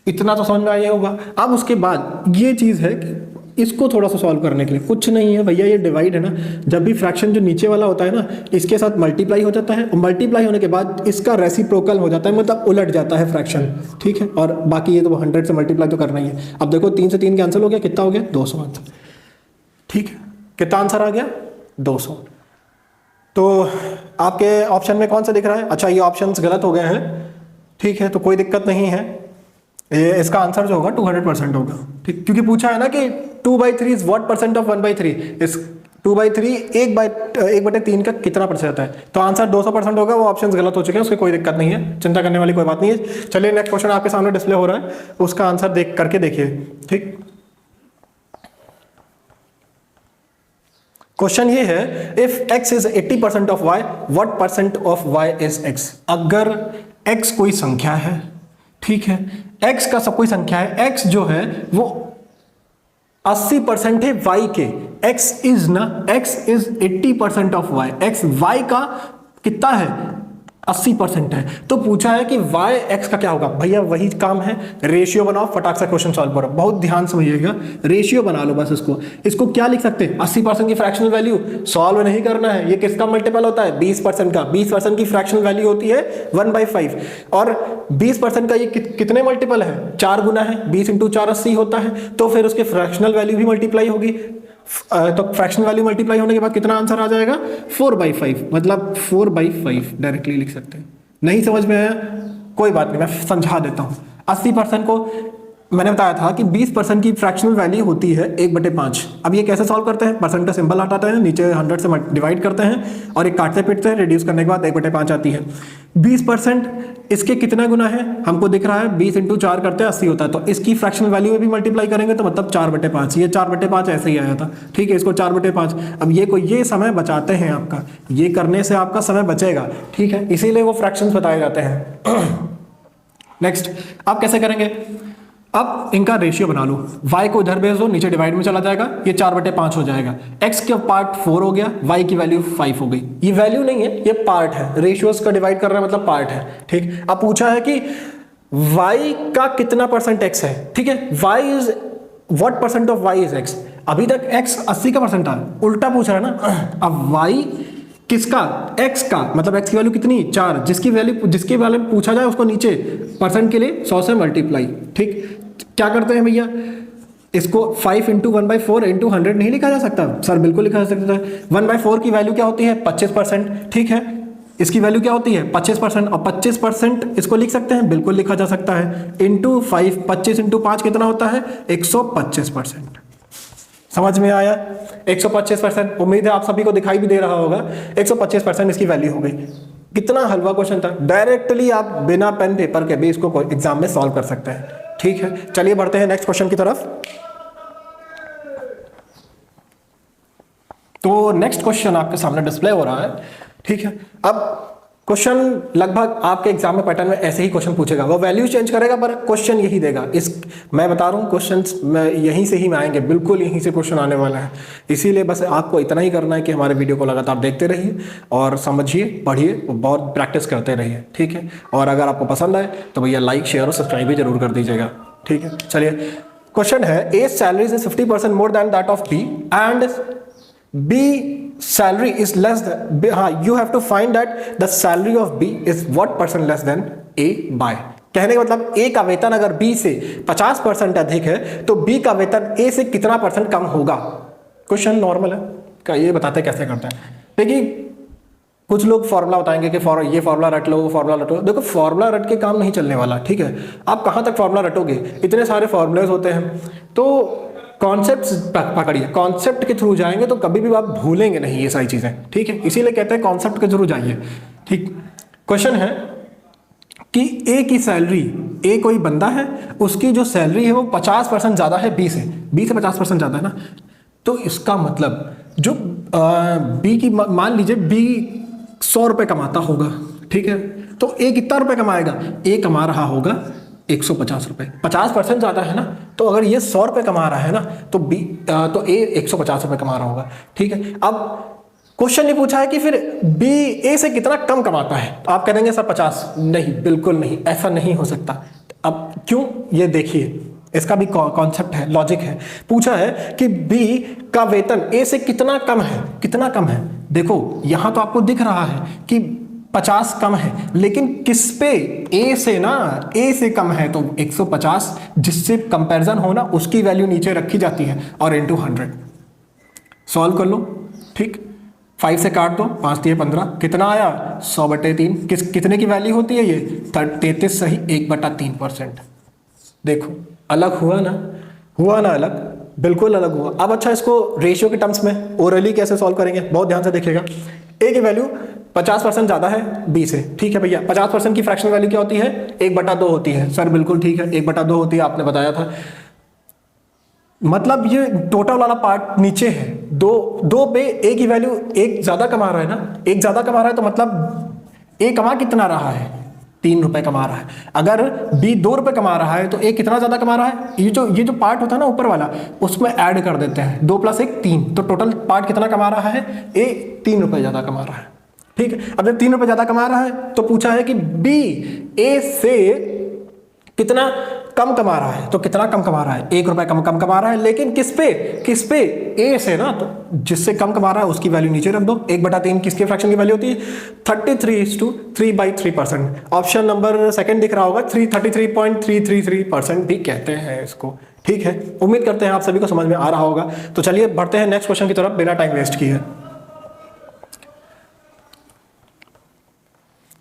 इतना तो समझ में आया होगा। अब उसके बाद ये चीज है कि इसको थोड़ा सा सॉल्व करने के लिए कुछ नहीं है भैया, ये डिवाइड है ना, जब भी फ्रैक्शन जो नीचे वाला होता है ना, इसके साथ मल्टीप्लाई हो जाता है, और मल्टीप्लाई होने के बाद इसका रेसिप्रोकल हो जाता है, मतलब उलट जाता है फ्रैक्शन। ठीक है, और बाकी ये तो 100 से मल्टीप्लाई तो करना ही है। अब देखो 3 से 3 कैंसिल हो गया, कितना हो गया, 200 आंसर। ठीक है, कितना आंसर आ गया, 200। तो आपके ऑप्शन में कौन सा दिख रहा है, अच्छा ये ऑप्शंस गलत हो गए हैं। ठीक है, तो कोई दिक्कत नहीं है, ये इसका आंसर जो होगा 200% होगा। ठीक, क्योंकि पूछा है ना कि 2/3 इज व्हाट परसेंट ऑफ 1/3। इस 2/3 1/3 का कितना परसेंट आता है, तो आंसर 200% होगा। वो ऑप्शंस गलत हो चुके हैं, उसकी कोई दिक्कत नहीं है, चिंता करने वाली कोई बात नहीं है। चलिए नेक्स्ट क्वेश्चन आपके सामने डिस्प्ले हो रहा है, उसका आंसर देख करके देखिए। ठीक, क्वेश्चन ये है, if x is 80% of y, what percent of y is x। अगर x कोई संख्या है, ठीक है, x का सब कोई संख्या है, x जो है वो 80% है y के, x is 80% of y, x y का कितना है, 80% है। तो पूछा है कि y x का क्या होगा, भैया वही काम है, रेशियो बनाओ, फटाक से क्वेश्चन सॉल्व करो। बहुत ध्यान समझिएगा, रेशियो बना लो बस। इसको क्या लिख सकते हैं, 80% की फ्रैक्शनल वैल्यू, सॉल्व नहीं करना है। ये किसका मल्टीपल होता है, 20% का। 20% की फ्रैक्शनल वैल्यू होती है 1/5, और 20% का ये कितने मल्टीपल है, 4 गुना है। 20 × 4 80 होता है, तो फिर उसके फ्रैक्शनल वैल्यू भी मल्टीप्लाई होगी। तो फ्रैक्शन वैल्यू मल्टीप्लाई होने के बाद कितना आंसर आ जाएगा, 4/5, मतलब 4/5 डायरेक्टली लिख सकते हैं। नहीं समझ में आया, कोई बात नहीं, मैं समझा देता हूं। 80% को मैंने बताया था कि 20% की फ्रैक्शनल वैल्यू होती है 1/5। अब ये कैसे सॉल्व करते हैं, परसेंट का सिंबल हटाते हैं, नीचे 100 से डिवाइड करते हैं, और एक काटते पीटते हैं, रिड्यूस करने के बाद 1/5 आती है। 20% इसके कितना गुना है, हमको दिख रहा है 20 × 4 करते हैं 80 होता है, तो इसकी फ्रैक्शनल वैल्यू में भी मल्टीप्लाई करेंगे तो मतलब 4/5। ये 4/5 ऐसे ही आया था। ठीक है, इसको 4/5। अब ये समय बचाते हैं आपका, ये करने से आपका समय बचेगा। ठीक है, इसीलिए वो फ्रैक्शंस बताए जाते हैं। नेक्स्ट, आप कैसे करेंगे, अब इनका रेशियो बना लो, y को इधर भेज दो, नीचे डिवाइड में चला जाएगा, ये 4/5 हो जाएगा, x का पार्ट 4 हो गया, y की वैल्यू 5 हो गई। ये वैल्यू नहीं है, ये पार्ट है, रेशियोज का डिवाइड कर रहा है मतलब पार्ट है, ठीक। अब पूछा है कि y का कितना परसेंट x है, ठीक है, y is what percent of y is x। अभी तक x 80 का परसेंट था, उल्टा पूछ रहा है ना। अब y किसका, x का, मतलब x की वैल्यू कितनी 4, जिसके वैल्यू पूछा जाए उसको नीचे परसेंट के लिए 100 से मल्टीप्लाई, ठीक। क्या करते हैं भैया, इसको 5 इंटू 1/4 इंटू 100 नहीं लिखा जा सकता सर? बिल्कुल लिखा जा सकता है। 1/4 की वैल्यू क्या होती है 25%, ठीक है, इसकी वैल्यू क्या होती है 25%, और 25% इसको लिख सकते हैं, बिल्कुल लिखा जा सकता है, इंटू 5, 25 इंटू 5 कितना होता है 125%। समझ में आया? 125%, उम्मीद है आप सभी को दिखाई भी दे रहा होगा, 125% इसकी वैल्यू हो गई। कितना हलवा क्वेश्चन था, डायरेक्टली आप बिना पेन पेपर के भी इसको एग्जाम में सॉल्व कर सकते हैं, ठीक है। चलिए बढ़ते हैं नेक्स्ट क्वेश्चन की तरफ। तो नेक्स्ट क्वेश्चन आपके सामने डिस्प्ले हो रहा है, ठीक है। अब क्वेश्चन लगभग आपके एग्जाम में पैटर्न में ऐसे ही क्वेश्चन पूछेगा, वो वैल्यू चेंज करेगा पर क्वेश्चन यही देगा। मैं बता रहा हूँ क्वेश्चंस यहीं से ही में आएंगे, बिल्कुल यहीं से क्वेश्चन आने वाला है। इसीलिए बस आपको इतना ही करना है कि हमारे वीडियो को लगातार देखते रहिए और समझिए, पढ़िए, बहुत प्रैक्टिस करते रहिए, ठीक है। और अगर आपको पसंद आए तो भैया लाइक, शेयर और सब्सक्राइब भी जरूर कर दीजिएगा, ठीक है। चलिए क्वेश्चन है, A salary is 50% more than that of B and B salary is less than, you have to find that the salary of B is what % less than A by। कहने का मतलब A का वेतन अगर B से 50% अधिक है तो B का वेतन A से कितना % कम होगा। क्वेश्चन नॉर्मल है का, ये बताते हैं कैसे करते हैं। देखिए कुछ लोग फॉर्मूला बताएंगे कि ये फॉर्मूला रट लो, वो फॉर्मूला रटो। देखो फॉर्मूला रट के काम नहीं चलने वाला, ठीक है। आप कहाँ तक फॉर्मूला रटोगे, इतने सारे फॉर्मूलेज होते हैं। तो कॉन्सेप्ट पकड़िए, कॉन्सेप्ट के थ्रू जाएंगे तो कभी भी आप भूलेंगे नहीं ये सारी चीजें, ठीक है। इसीलिए कहते हैं कॉन्सेप्ट के थ्रू जाइए, ठीक। क्वेश्चन है कि ए की सैलरी, ए कोई बंदा है, उसकी जो सैलरी है वो 50% ज्यादा है बी से 50% ज्यादा है ना। तो इसका मतलब जो बी की, मान लीजिए बी 100 रुपये कमाता होगा, ठीक है, तो ए कितना रुपये कमाएगा, ए कमा रहा होगा 150 रुपये, 50% ज़्यादा है ना। तो अगर ये 100 रुपये कमा रहा है ना तो ए 150 रुपये कमा रहा होगा, ठीक है। अब क्वेश्चन ये पूछा है कि फिर बी ए से कितना कम कमाता है। आप कह देंगे सर 50, नहीं, बिल्कुल नहीं, ऐसा नहीं हो सकता। अब क्यों, ये देखिए, इसका भी कॉन्सेप्ट है, लॉजिक है। पूछा है कि बी का वेतन ए से कितना कम है, कितना कम है। देखो यहां तो आपको दिख रहा है कि 50 कम है, लेकिन किस पे, ए से ना, ए से कम है तो 150, जिससे कंपैरिजन हो ना उसकी वैल्यू नीचे रखी जाती है और इंटू 100 सॉल्व कर लो, ठीक। 5 से काट दो, 5 दिए 15, कितना आया 100/3। कितने की वैल्यू होती है ये 33, सही, 1/3%। देखो अलग हुआ ना, अलग, बिल्कुल अलग हुआ। अब अच्छा, इसको रेशियो के टर्म्स में ओरली कैसे सॉल्व करेंगे, बहुत ध्यान से देखिएगा। ए की वैल्यू 50% ज्यादा है बी से, ठीक है भैया। 50% की फ्रैक्शनल वैल्यू क्या होती है 1/2 होती है, सर बिल्कुल ठीक है, 1/2 होती है, आपने बताया था। मतलब ये टोटल वाला पार्ट नीचे है, दो पे ए की वैल्यू 1 ज्यादा कमा रहा है ना, 1 ज्यादा कमा रहा है तो मतलब ए कमा कितना रहा है 3 रुपए कमा रहा है। अगर बी 2 रुपए कमा रहा है तो ए कितना ज्यादा कमा रहा है। ये जो पार्ट होता है ना ऊपर वाला, उसमें ऐड कर देते हैं, 2 + 1 3, तो टोटल पार्ट कितना कमा रहा है, ए 3 रुपए ज्यादा कमा रहा है, ठीक है। अब जब 3 रुपए ज्यादा कमा रहा है तो पूछा है कि बी ए से कितना कम कमा रहा है, तो कितना कम कमा रहा है, 1 रुपए कम कमा रहा है, लेकिन किस पे ए से ना, तो जिससे कम कमा रहा है उसकी वैल्यू नीचे रख दो। 1/3 किसके फ्रैक्शन की वैल्यू होती है 33:3/3%। ऑप्शन नंबर सेकंड दिख रहा होगा, 33.333% भी कहते हैं इसको, ठीक है। उम्मीद करते हैं आप सभी को समझ में आ रहा होगा। तो चलिए बढ़ते हैं नेक्स्ट क्वेश्चन की तरफ बिना टाइम वेस्ट किए।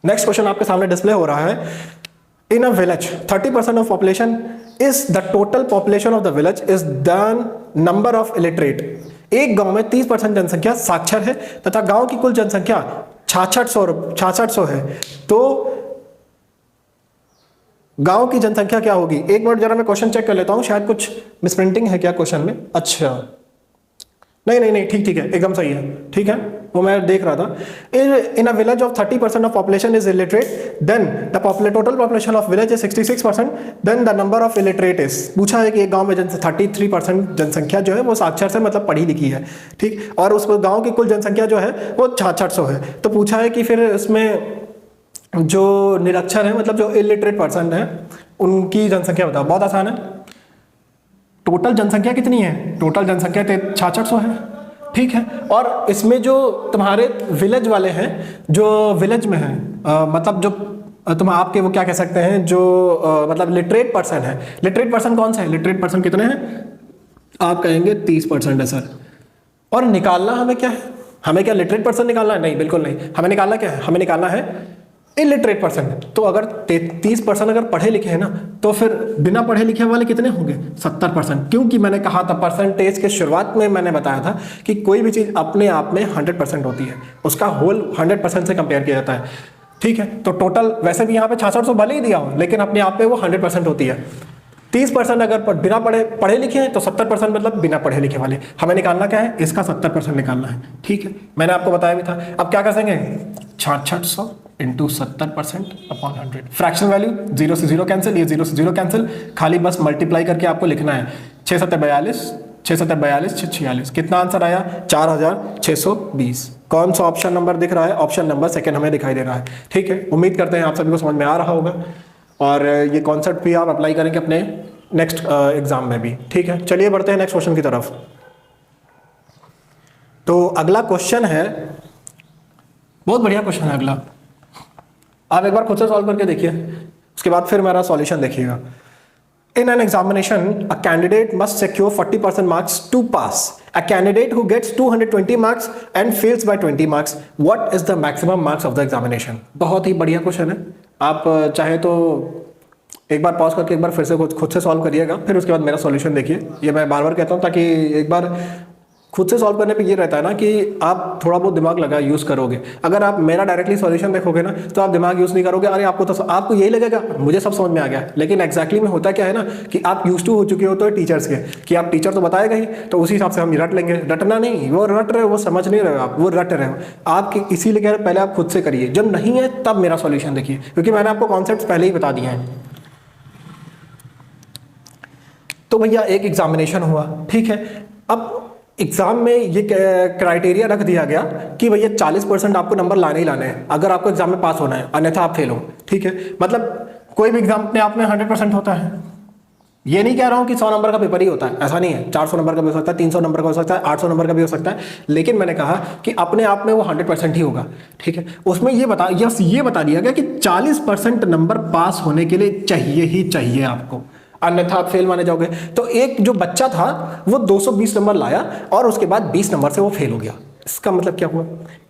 नेक्स्ट क्वेश्चन आपके सामने डिस्प्ले हो रहा है। In a village, 30% of population is the total population of the village is the number of illiterate। एक गांव में 30% जनसंख्या साक्षर है तथा गांव की कुल जनसंख्या 6600 है। तो गांव की जनसंख्या क्या होगी। 1 मिनट जरा मैं क्वेश्चन चेक कर लेता हूं, शायद कुछ मिसप्रिंटिंग है क्या क्वेश्चन में। अच्छा नहीं, ठीक है, एकदम सही है, ठीक है। वो मैं देख रहा था। In a village of 30% of population is illiterate, then the total population of village is 66%, then the number of illiterate is, पूछा है कि एक गांव में 33% जनसंख्या जो है वो साक्षर से मतलब पढ़ी लिखी है, ठीक, और उस गांव की कुल जनसंख्या जो है वो 6600 है। तो पूछा है कि फिर इसमें जो निरक्षर है मतलब जो इलिटरेट पर्सन है उनकी जनसंख्या बताओ। बहुत आसान है। टोटल जनसंख्या कितनी है? टोटल जनसंख्या 6600 है, ठीक है। और इसमें जो तुम्हारे विलेज वाले हैं, जो विलेज में हैं, मतलब जो तुम आपके वो क्या कह सकते हैं, जो मतलब लिटरेट पर्सन है। लिटरेट पर्सन कौन सा है? लिटरेट पर्सन कितने हैं? आप कहेंगे 30% है सर। और निकालना हमें क्या है? हमें क्या लिटरेट पर्सन निकालना है? नहीं, बिल्कुल नहीं। हमें निकालना क्या है? हमें निकालना है इलिटरेट पर्सन। तो अगर 30% अगर पढ़े लिखे हैं ना, तो फिर बिना पढ़े लिखे वाले कितने होंगे? 70%। क्योंकि मैंने कहा था परसेंटेज के शुरुआत में मैंने बताया था कि कोई भी चीज़ अपने आप में 100% होती है, उसका होल 100% से कंपेयर किया जाता है, ठीक है। तो टोटल वैसे भी यहाँ पे 6600 भले ही दिया हो, लेकिन अपने आप में वो 100% होती है। 30% अगर बिना पढ़े लिखे हैं तो 70% मतलब बिना पढ़े लिखे वाले। हमें निकालना क्या है? इसका 70% निकालना है, ठीक है। मैंने आपको बताया भी था। अब क्या करेंगे? 6600 इंटू 70% अपॉन 100। फ्रैक्शन वैल्यू 0 से 0 कैंसिल, ये 0 से 0 कैंसिल, खाली बस मल्टीप्लाई करके आपको लिखना है। 6 7 42, 6 7 42, 6 46। कितना आंसर आया? 4620। कौन सा ऑप्शन नंबर दिख रहा है? ऑप्शन नंबर सेकंड हमें दिखाई दे रहा है, ठीक है। उम्मीद करते हैं आप सभी को समझ में आ रहा होगा और ये कॉन्सेप्ट भी आप अप्लाई करेंगे अपने नेक्स्ट एग्जाम में भी, ठीक है। चलिए बढ़ते हैं नेक्स्ट क्वेश्चन की तरफ। तो अगला क्वेश्चन है, बहुत बढ़िया क्वेश्चन है अगला। आप एक बार खुद से सॉल्व करके देखिए, उसके बाद फिर मेरा सॉल्यूशन देखिएगा। In an examination, a candidate must secure 40% marks to pass. A candidate who gets 220 marks and fails by 20 marks, what is the maximum marks of the examination? बहुत ही बढ़िया क्वेश्चन है। आप चाहे तो एक बार पॉज करके एक बार फिर से खुद से सॉल्व करिएगा, फिर उसके बाद मेरा सॉल्यूशन देखिए। ये मैं बार बार कहता हूँ ताकि एक बार खुद से सॉल्व करने पे ये रहता है ना कि आप थोड़ा बहुत दिमाग लगा यूज़ करोगे। अगर आप मेरा डायरेक्टली सॉल्यूशन देखोगे ना तो आप दिमाग यूज़ नहीं करोगे। अरे आपको यही लगेगा मुझे सब समझ में आ गया, लेकिन एक्जैक्टली में होता क्या है ना कि आप यूज टू हो चुके हो तो टीचर्स के, कि आप टीचर तो बताएगा ही, तो उसी हिसाब से हम रट लेंगे। रटना नहीं, वो रट रहे हो, वो समझ नहीं रहे हो आप, वो रट रहे हो आप। इसीलिए कह रहे पहले आप खुद से करिए, जब नहीं है तब मेरा सॉल्यूशन देखिए, क्योंकि मैंने आपको कॉन्सेप्ट पहले ही बता दिए हैं। तो भैया एक एग्जामिनेशन हुआ, ठीक है। अब एग्जाम में ये क्राइटेरिया रख दिया गया कि भैया 40% आपको नंबर लाने ही लाने हैं अगर आपको एग्जाम में पास होना है, अन्यथा आप फेल हो, ठीक है। मतलब कोई भी एग्जाम अपने आप में 100% होता है। ये नहीं कह रहा हूं कि 100 नंबर का पेपर ही होता है, ऐसा नहीं है। 400 नंबर का भी हो सकता है, 300 नंबर का हो सकता है, 800 नंबर का भी हो सकता है, लेकिन मैंने कहा कि अपने आप में वो 100% ही होगा, ठीक है। उसमें ये बता दिया गया कि 40% नंबर पास होने के लिए चाहिए ही चाहिए आपको, अन्यथा आप फेल माने जाओगे। तो एक जो बच्चा था वो 220 नंबर लाया और उसके बाद 20 नंबर से वो फेल हो गया। इसका मतलब क्या हुआ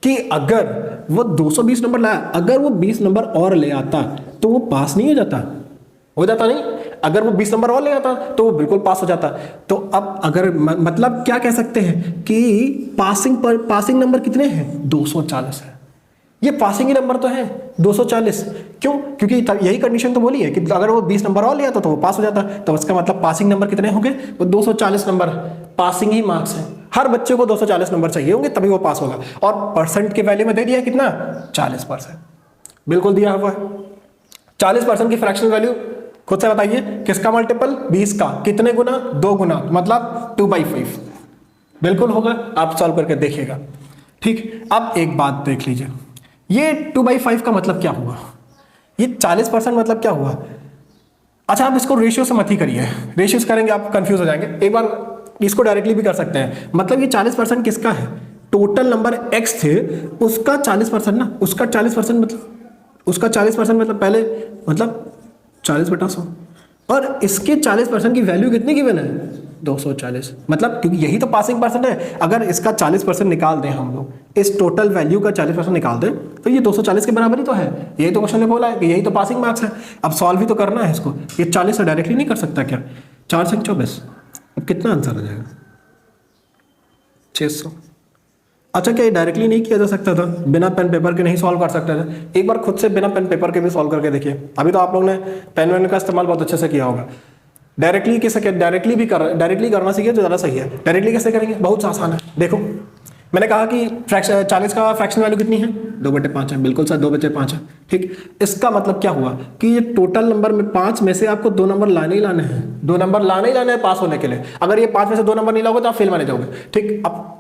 कि अगर वो 220 नंबर लाया, अगर वो 20 नंबर और ले आता तो वो पास नहीं हो जाता नहीं। अगर वो 20 नंबर और ले आता तो वो बिल्कुल पास हो जाता। तो अब अगर मतलब क्या कह सकते हैं कि पासिंग नंबर कितने हैं? 240 है। ये पासिंग ही नंबर तो है 240। क्यों? क्योंकि यही कंडीशन तो बोली है कि अगर वो 20 नंबर और लिया तो वो पास हो जाता। तो उसका मतलब पासिंग नंबर कितने होंगे? वो 240 नंबर पासिंग ही मार्क्स है। हर बच्चे को 240 नंबर चाहिए होंगे तभी वो पास होगा। और परसेंट के वैल्यू में दे दिया कितना? 40%। बिल्कुल दिया हुआ है। 40% की फ्रैक्शन वैल्यू खुद से बताइए, किसका मल्टीपल? 20 का। कितने गुना? 2 गुना, मतलब 2/5। बिल्कुल होगा, आप सॉल्व करके देखिएगा, ठीक। अब एक बात देख लीजिए, ये 2/5 का मतलब क्या हुआ? ये 40% मतलब क्या हुआ? अच्छा, आप इसको रेशियो से मत ही करिए, रेशियो से करेंगे आप कंफ्यूज हो जाएंगे। एक बार इसको डायरेक्टली भी कर सकते हैं। मतलब ये 40% किसका है? टोटल नंबर x थे उसका 40% ना, उसका 40% मतलब पहले मतलब 40/100, और इसके 40% की वैल्यू कितनी गिवन है? 240। मतलब क्योंकि यही तो पासिंग परसेंट है। अगर इसका 40% निकाल दें हम लोग, इस टोटल वैल्यू का 40% निकाल दें तो ये 240 के बराबर ही तो है। यही तो क्वेश्चन ने बोला है कि यही तो पासिंग मार्क्स है। अब सॉल्व भी तो करना है इसको। ये 40 से डायरेक्टली नहीं कर सकता क्या? 4 से 24, अब कितना आंसर आ जाएगा? 600। अच्छा, क्या ये डायरेक्टली नहीं किया जा सकता था? बिना पेन पेपर के नहीं सॉल्व कर सकते थे? एक बार खुद से बिना पेन पेपर के भी सॉल्व करके देखिए। अभी तो आप लोग ने पेन वेन का इस्तेमाल बहुत अच्छे से किया होगा। डायरेक्टली करना सीखे तो ज़्यादा सही है। डायरेक्टली कैसे करेंगे? बहुत आसान है। देखो, मैंने कहा कि 40 का फ्रैक्शन वैल्यू कितनी है, 2/5 है। बिल्कुल सर, 2/5 है। ठीक, इसका मतलब क्या हुआ कि ये टोटल नंबर में 5 में से आपको 2 नंबर लाने ही लाने हैं, 2 नंबर लाने ही लाने हैं पास होने के लिए। अगर ये 5 में से 2 नंबर नहीं लाओगे तो आप फेल माने जाओगे। ठीक, अब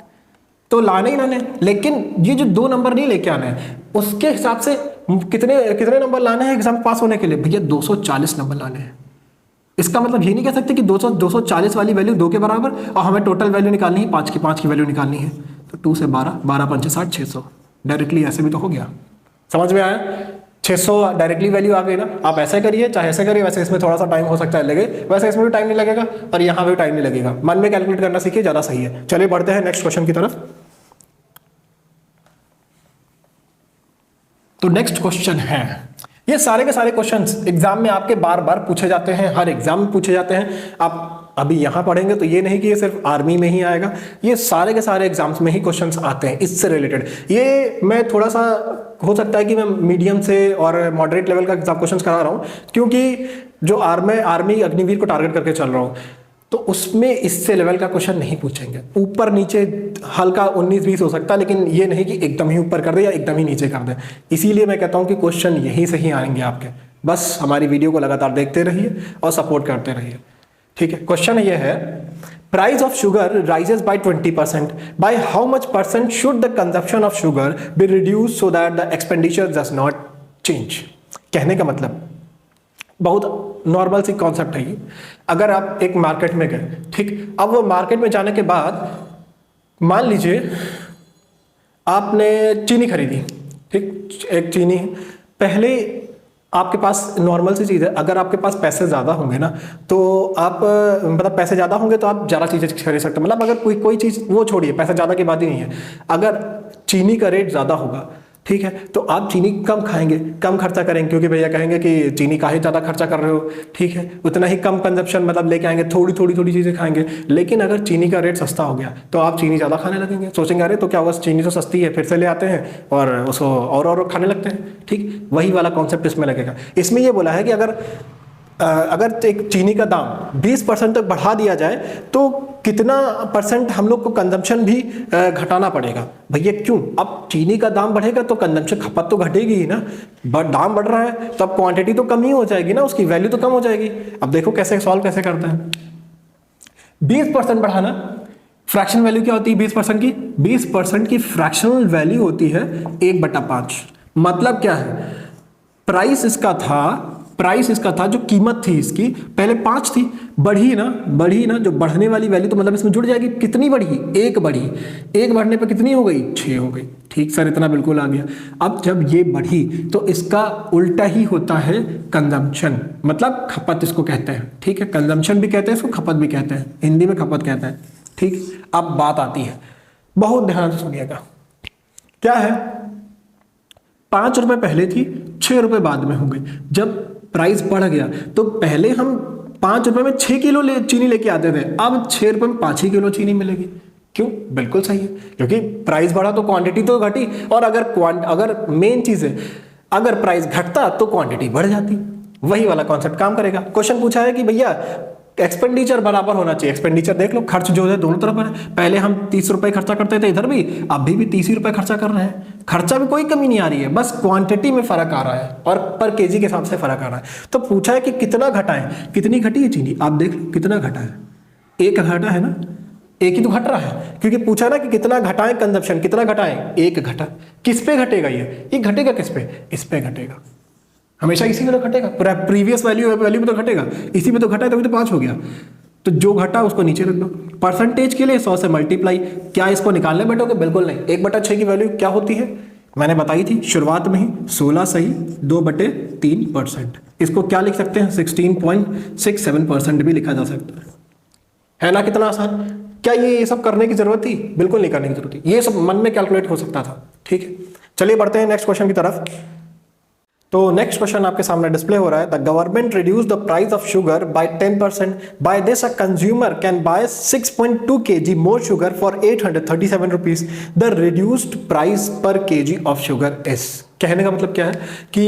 तो लाने ही लाने, लेकिन ये जो 2 नंबर नहीं लेके आने हैं उसके हिसाब से कितने कितने नंबर लाने हैं एग्जाम पास होने के लिए? भैया 240 नंबर लाने हैं। इसका मतलब ये नहीं कह सकते कि 240 वाली वैल्यू 2 के बराबर और हमें टोटल वैल्यू निकालनी है 5 की वैल्यू निकालनी है। तो 2 से 12, 12 पंचे 60, 600 डायरेक्टली ऐसे भी तो हो गया। समझ में आया? 600 डायरेक्टली वैल्यू आ गई ना। आप ऐसे करिए चाहे ऐसे करिए, वैसे इसमें थोड़ा सा टाइम हो सकता है लगे, वैसे इसमें भी टाइम नहीं लगेगा और यहाँ भी टाइम नहीं लगेगा। मन में कैलकुलेट करना सीखिए, ज़्यादा सही है। चलिए बढ़ते हैं नेक्स्ट क्वेश्चन की तरफ। तो नेक्स्ट क्वेश्चन है, ये सारे के सारे क्वेश्चंस एग्जाम में आपके बार बार पूछे जाते हैं, हर एग्जाम में पूछे जाते हैं। आप अभी यहाँ पढ़ेंगे तो ये नहीं कि ये सिर्फ आर्मी में ही आएगा, ये सारे के सारे एग्जाम्स में ही क्वेश्चंस आते हैं इससे रिलेटेड। ये मैं थोड़ा सा हो सकता है कि मैं मीडियम से और मॉडरेट लेवल का एग्जाम क्वेश्चंस करा रहा हूँ, क्योंकि जो आर्मी अग्निवीर को टारगेट करके चल रहा हूँ, तो उसमें इससे लेवल का क्वेश्चन नहीं पूछेंगे। ऊपर नीचे हल्का 19-20 हो सकता है, लेकिन ये नहीं कि एकदम ही ऊपर कर दे या एकदम ही नीचे कर दे। इसीलिए मैं कहता हूं कि क्वेश्चन यहीं से ही आएंगे आपके। बस हमारी वीडियो को लगातार देखते रहिए और सपोर्ट करते रहिए। ठीक है, क्वेश्चन ये है, price of sugar rises by 20%, by how much percent should the consumption of sugar be reduce so that the expenditure does not change. कहने का मतलब बहुत नॉर्मल सी कॉन्सेप्ट है ये। अगर आप एक मार्केट में गए, ठीक, अब वो मार्केट में जाने के बाद मान लीजिए आपने चीनी खरीदी, ठीक, एक चीनी पहले आपके पास नॉर्मल सी चीज़ है। अगर आपके पास पैसे ज़्यादा होंगे ना तो आप मतलब पैसे ज़्यादा होंगे तो आप ज़्यादा चीज़ें खरीद सकते हैं। मतलब अगर कोई चीज़, वो छोड़िए, पैसा ज़्यादा की बात ही नहीं है, अगर चीनी का रेट ज़्यादा होगा, ठीक है, तो आप चीनी कम खाएंगे, कम खर्चा करेंगे, क्योंकि भैया कहेंगे कि चीनी काहे ज़्यादा खर्चा कर रहे हो, ठीक है, उतना ही कम कंजप्शन मतलब लेके आएंगे, थोड़ी चीज़ें खाएंगे। लेकिन अगर चीनी का रेट सस्ता हो गया तो आप चीनी ज़्यादा खाने लगेंगे, सोचेंगे अरे तो क्या हुआ, चीनी तो सस्ती है, फिर से ले आते हैं और उसको और खाने लगते हैं। ठीक, वही वाला कॉन्सेप्ट इसमें लगेगा। इसमें ये बोला है कि अगर एक चीनी का दाम 20% तक बढ़ा दिया जाए तो कितना परसेंट हम लोग को कंजम्पशन भी घटाना पड़ेगा। भैया क्यों? अब चीनी का दाम बढ़ेगा तो कंजम्पशन, खपत तो घटेगी ही ना। दाम बढ़ रहा है तो अब क्वांटिटी तो कम ही हो जाएगी ना, उसकी वैल्यू तो कम हो जाएगी। अब देखो कैसे सॉल्व कैसे करते हैं। 20% बढ़ाना, फ्रैक्शन वैल्यू क्या होती है 20% की? 20% की फ्रैक्शनल वैल्यू होती है 1/5। मतलब क्या है, प्राइस इसका था जो कीमत थी इसकी पहले 5 थी, बढ़ी ना, जो बढ़ने वाली वैल्यू तो मतलब इसमें जुड़ जाएगी। कितनी बढ़ी? 1 बढ़ी। 1 बढ़ने पर कितनी हो गई? 6 हो गई। ठीक सर, इतना बिल्कुल आ गया। अब जब ये बढ़ी तो इसका उल्टा ही होता है कंजम्पशन, मतलब खपत इसको कहते हैं। ठीक है, कंजम्पशन भी कहते हैं इसको, खपत भी कहते हैं, हिंदी में खपत कहते हैं। ठीक, अब बात आती है, बहुत ध्यान से सुनिएगा। क्या है, 5 रुपए पहले थी, 6 रुपए बाद में हो गई। जब प्राइस बढ़ गया तो पहले हम 5 रुपए में 6 किलो चीनी लेके आते थे, अब 6 रुपए में 5 ही किलो चीनी मिलेगी। क्यों? बिल्कुल सही है, क्योंकि प्राइस बढ़ा तो क्वांटिटी तो घटी, और अगर मेन चीज है, अगर प्राइस घटता तो क्वांटिटी बढ़ जाती। वही वाला कॉन्सेप्ट काम करेगा। क्वेश्चन पूछा है कि भैया एक्सपेंडिचर बराबर होना चाहिए। एक्सपेंडिचर देख लो, खर्च जो है दोनों तरफ है। पहले हम 30 रुपए खर्चा करते थे इधर भी, अभी भी 30 ही रुपए खर्चा कर रहे हैं। खर्चा में कोई कमी नहीं आ रही है, बस क्वांटिटी में फर्क आ रहा है और पर केजी के हिसाब से फर्क आ रहा है। तो पूछा है कि कितना घटाएं, कितनी घटी है चीनी? आप देख लो कितना घटा है, 1 घटा है ना, 1 ही तो घट रहा है, क्योंकि पूछा ना कि कितना घटाएं कंजप्शन, कितना घटाएं, 1 घटा। किस पे घटेगा ये घटेगा किस पे? इस पे घटेगा, हमेशा इसी में तो घटेगा। प्रीवियस वैल्यू में तो घटेगा, इसी में तो घटा है, तभी तो 5 हो गया। तो जो घटा उसको नीचे रख दो। परसेंटेज के लिए 100 से मल्टीप्लाई। क्या इसको निकालने बैठोगे? बिल्कुल नहीं। 1/6 की वैल्यू क्या होती है मैंने बताई थी शुरुआत में ही, 16 सही 2/3%। इसको क्या लिख सकते हैं? 16.67% भी लिखा जा सकता है ना? कितना आसान। क्या ये सब करने की जरूरत थी? बिल्कुल नहीं करने की जरूरत थी, ये सब मन में कैलकुलेट हो सकता था। ठीक है, चलिए बढ़ते हैं नेक्स्ट क्वेश्चन की तरफ। तो नेक्स्ट क्वेश्चन आपके सामने डिस्प्ले हो रहा है, the government reduce the price of sugar by 10%, by this a consumer can buy 6.2 kg more sugar for 837 rupees, the reduced price per kg of sugar is. कहने का मतलब क्या है कि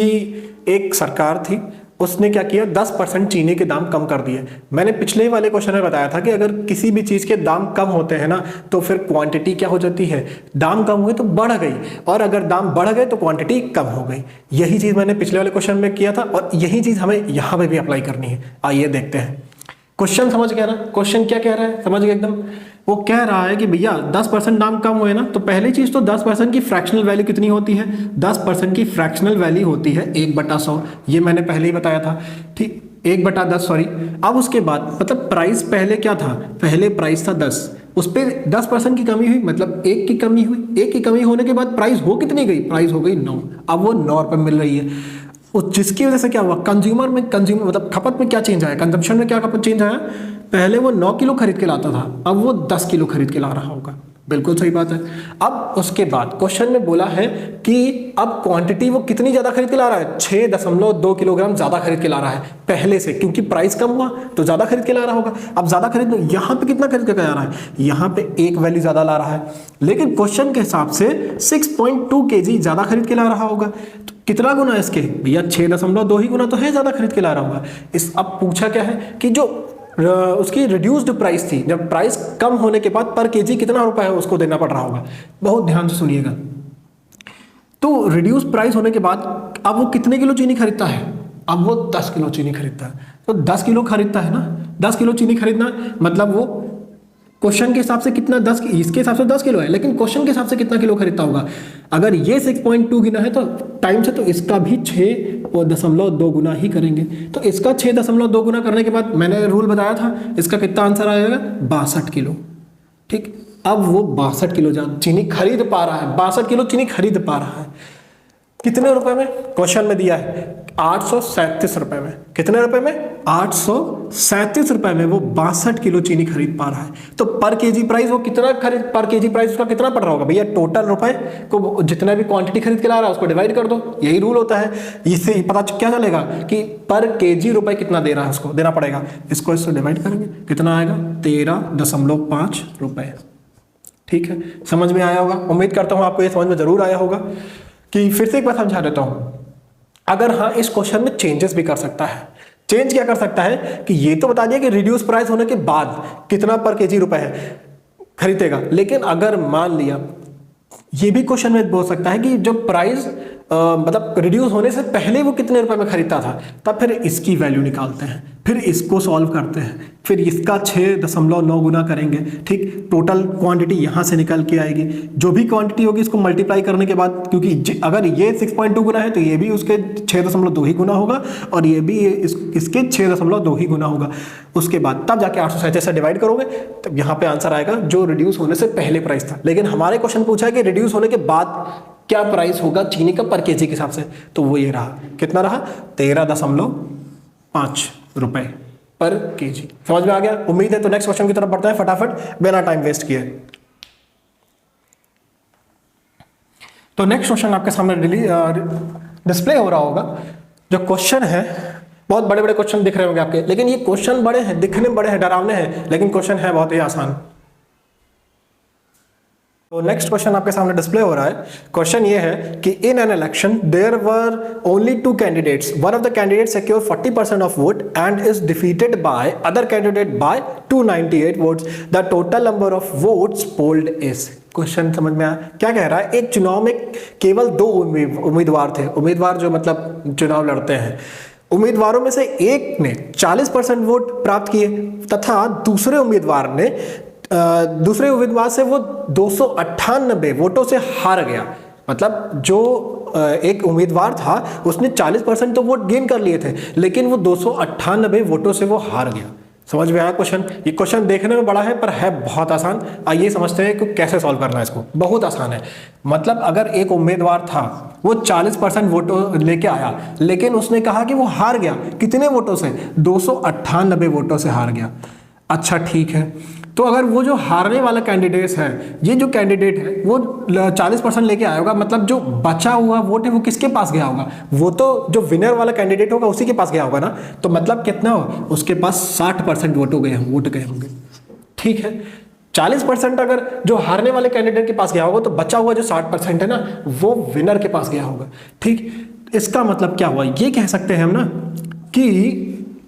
एक सरकार थी, उसने क्या किया, 10% चीनी के दाम कम कर दिए। मैंने पिछले वाले क्वेश्चन में बताया था कि अगर किसी भी चीज़ के दाम कम होते हैं ना तो फिर क्वांटिटी क्या हो जाती है, दाम कम हुए तो बढ़ गई, और अगर दाम बढ़ गए तो क्वांटिटी कम हो गई। यही चीज़ मैंने पिछले वाले क्वेश्चन में किया था और यही चीज़ हमें यहाँ पे भी अप्लाई करनी है। आइए देखते हैं। क्वेश्चन समझ गया ना, क्वेश्चन क्या कह रहा है, समझ गए एकदम। वो कह रहा है कि भैया 10% दाम कम हुए ना, तो पहली चीज तो 10% की फ्रैक्शनल वैल्यू कितनी होती है, 10% की फ्रैक्शनल वैल्यू होती है 1/100। ये मैंने पहले ही बताया था, ठीक, 1/10 सॉरी। अब उसके बाद मतलब प्राइस पहले क्या था, पहले प्राइस था 10, उस पर 10% की कमी हुई, मतलब 1 की कमी हुई। 1 की कमी होने के बाद प्राइस हो कितनी गई, प्राइस हो गई 9। अब वो 9 रुपये मिल रही है। जिसकी वजह से क्या हुआ, कंज्यूमर मतलब खपत में क्या चेंज आया, कंजम्पशन में क्या खपत चेंज आया। पहले वो 9 किलो खरीद के लाता था, अब वो 10 किलो खरीद के ला रहा होगा। बिल्कुल सही बात है। अब उसके बाद क्वेश्चन में बोला है कि अब क्वांटिटी वो कितनी ज्यादा खरीद के ला रहा है, 6.2 किलोग्राम ज्यादा खरीद के ला रहा है पहले से, क्योंकि प्राइस कम हुआ तो ज्यादा खरीद के ला रहा होगा। अब ज्यादा खरीद, यहाँ पे कितना खरीद के ला रहा है, यहाँ पे एक वैल्यू ज्यादा ला रहा है, लेकिन क्वेश्चन के हिसाब से 6.2 kg ज्यादा खरीद के ला रहा होगा। तो कितना गुना है इसके, भैया 6.2 ही गुना तो है, ज्यादा खरीद के ला रहा होगा। अब पूछा क्या है कि जो उसकी रिड्यूस्ड प्राइस थी, जब प्राइस कम होने के बाद पर केजी कितना रुपया है उसको देना पड़ रहा होगा। बहुत ध्यान से सुनिएगा। तो रिड्यूस प्राइस होने के बाद अब वो कितने किलो चीनी खरीदता है, अब वो 10 किलो चीनी खरीदता है। तो 10 किलो खरीदता है ना, 10 किलो चीनी खरीदना मतलब वो क्वेश्चन के हिसाब से कितना, 10, इसके हिसाब से 10 किलो है, लेकिन क्वेश्चन के हिसाब से कितना किलो खरीदता होगा। अगर ये 6.2 गुना है तो टाइम से, तो इसका भी 6.2 गुना ही करेंगे। तो इसका 6.2 गुना करने के बाद मैंने रूल बताया था, इसका कितना आंसर आएगा, 62 किलो। ठीक, अब वो 62 किलो चीनी खरीद पा रहा है, 62 किलो चीनी खरीद पा रहा है। कितने रुपए में, क्वेश्चन में दिया है 837 रुपए में। कितने रुपए में, 837 रुपए में वो 62 किलो चीनी खरीद पा रहा है। तो पर केजी प्राइस वो कितना खरीद, पर केजी प्राइस उसका कितना पड़ रहा होगा, भैया टोटल रुपए को जितना भी क्वांटिटी खरीद के ला रहा है उसको डिवाइड कर दो, यही रूल होता है। इससे पता क्या चलेगा कि पर केजी रुपए कितना दे रहा है, उसको देना पड़ेगा। इसको इससे डिवाइड करेंगे, कितना आएगा, 13.5 रुपए। ठीक है, समझ में आया होगा, उम्मीद करता हूं आपको ये समझ में जरूर आया होगा। कि फिर से एक बार समझा देता हूं, अगर हाँ इस क्वेश्चन में चेंजेस भी कर सकता है। चेंज क्या कर सकता है कि ये तो बता दिया कि रिड्यूस प्राइस होने के बाद कितना पर केजी रुपए है खरीदेगा, लेकिन अगर मान लिया ये भी क्वेश्चन में बोल सकता है कि जब प्राइस मतलब रिड्यूस होने से पहले वो कितने रुपए में खरीदता था, तब फिर इसकी वैल्यू निकालते हैं, फिर इसको सॉल्व करते हैं, फिर इसका 6.9 गुना करेंगे। ठीक, टोटल क्वांटिटी यहाँ से निकल के आएगी, जो भी क्वांटिटी होगी इसको मल्टीप्लाई करने के बाद, क्योंकि अगर ये 6.2 गुना है तो ये भी उसके 6.2 ही गुना होगा, और ये भी इसके 6.2 ही गुना होगा। उसके बाद तब जाके 837 से डिवाइड करोगे, तब यहाँ पे आंसर आएगा जो रिड्यूस होने से पहले प्राइस था। लेकिन हमारे क्वेश्चन पूछा है कि रिड्यूस होने के बाद क्या प्राइस होगा चीनी का पर केजी के हिसाब से, तो वो ये रहा, कितना रहा, 13.5 रुपए पर केजी। समझ में आ गया, उम्मीद है। तो नेक्स्ट क्वेश्चन की तरफ बढ़ते हैं फटाफट बिना टाइम वेस्ट किए। तो नेक्स्ट क्वेश्चन आपके सामने डिस्प्ले हो रहा होगा। जो क्वेश्चन है, बहुत बड़े बड़े क्वेश्चन दिख रहे होंगे आपके, लेकिन ये क्वेश्चन बड़े हैं, दिखने में बड़े हैं, डरावने हैं, लेकिन क्वेश्चन है बहुत ही आसान। तो नेक्स्ट क्वेश्चन आपके सामने डिस्प्ले हो रहा है। क्वेश्चन ये है कि in an election there were only 2 candidates, one of the candidate secure 40% of vote and is defeated by other candidate by 298 votes, the total number of votes polled is. Question समझ में आया, क्या कह रहा है, एक चुनाव में केवल 2 उम्मीदवार थे, उम्मीदवार जो मतलब चुनाव लड़ते हैं, उम्मीदवारों में से एक ने 40% वोट प्राप्त किए तथा दूसरे उम्मीदवार से वो 298 वोटों से हार गया। मतलब जो एक उम्मीदवार था उसने 40% तो वोट गेन कर लिए थे, लेकिन वो 298 वोटों से वो हार गया। समझ में आया क्वेश्चन। ये क्वेश्चन देखने में बड़ा है पर है बहुत आसान। आइए समझते हैं कि कैसे सॉल्व करना है इसको। बहुत आसान है। मतलब अगर एक उम्मीदवार था, वो 40% वोटों लेके आया, लेकिन उसने कहा कि वो हार गया। कितने वोटों से? 298 वोटों से हार गया। अच्छा ठीक है, तो अगर वो जो हारने वाला कैंडिडेट है, ये जो कैंडिडेट है वो 40% लेके आया होगा, मतलब जो बचा हुआ वोट है वो किसके पास गया होगा? वो तो जो विनर वाला कैंडिडेट होगा उसी के पास गया होगा ना। तो मतलब कितना हो, उसके पास 60% वोट गए होंगे। ठीक है, 40% अगर जो हारने वाले कैंडिडेट के पास गया होगा, तो बचा हुआ जो 60% है ना, वो विनर के पास गया होगा। ठीक, इसका मतलब क्या हुआ, ये कह सकते हैं हम ना कि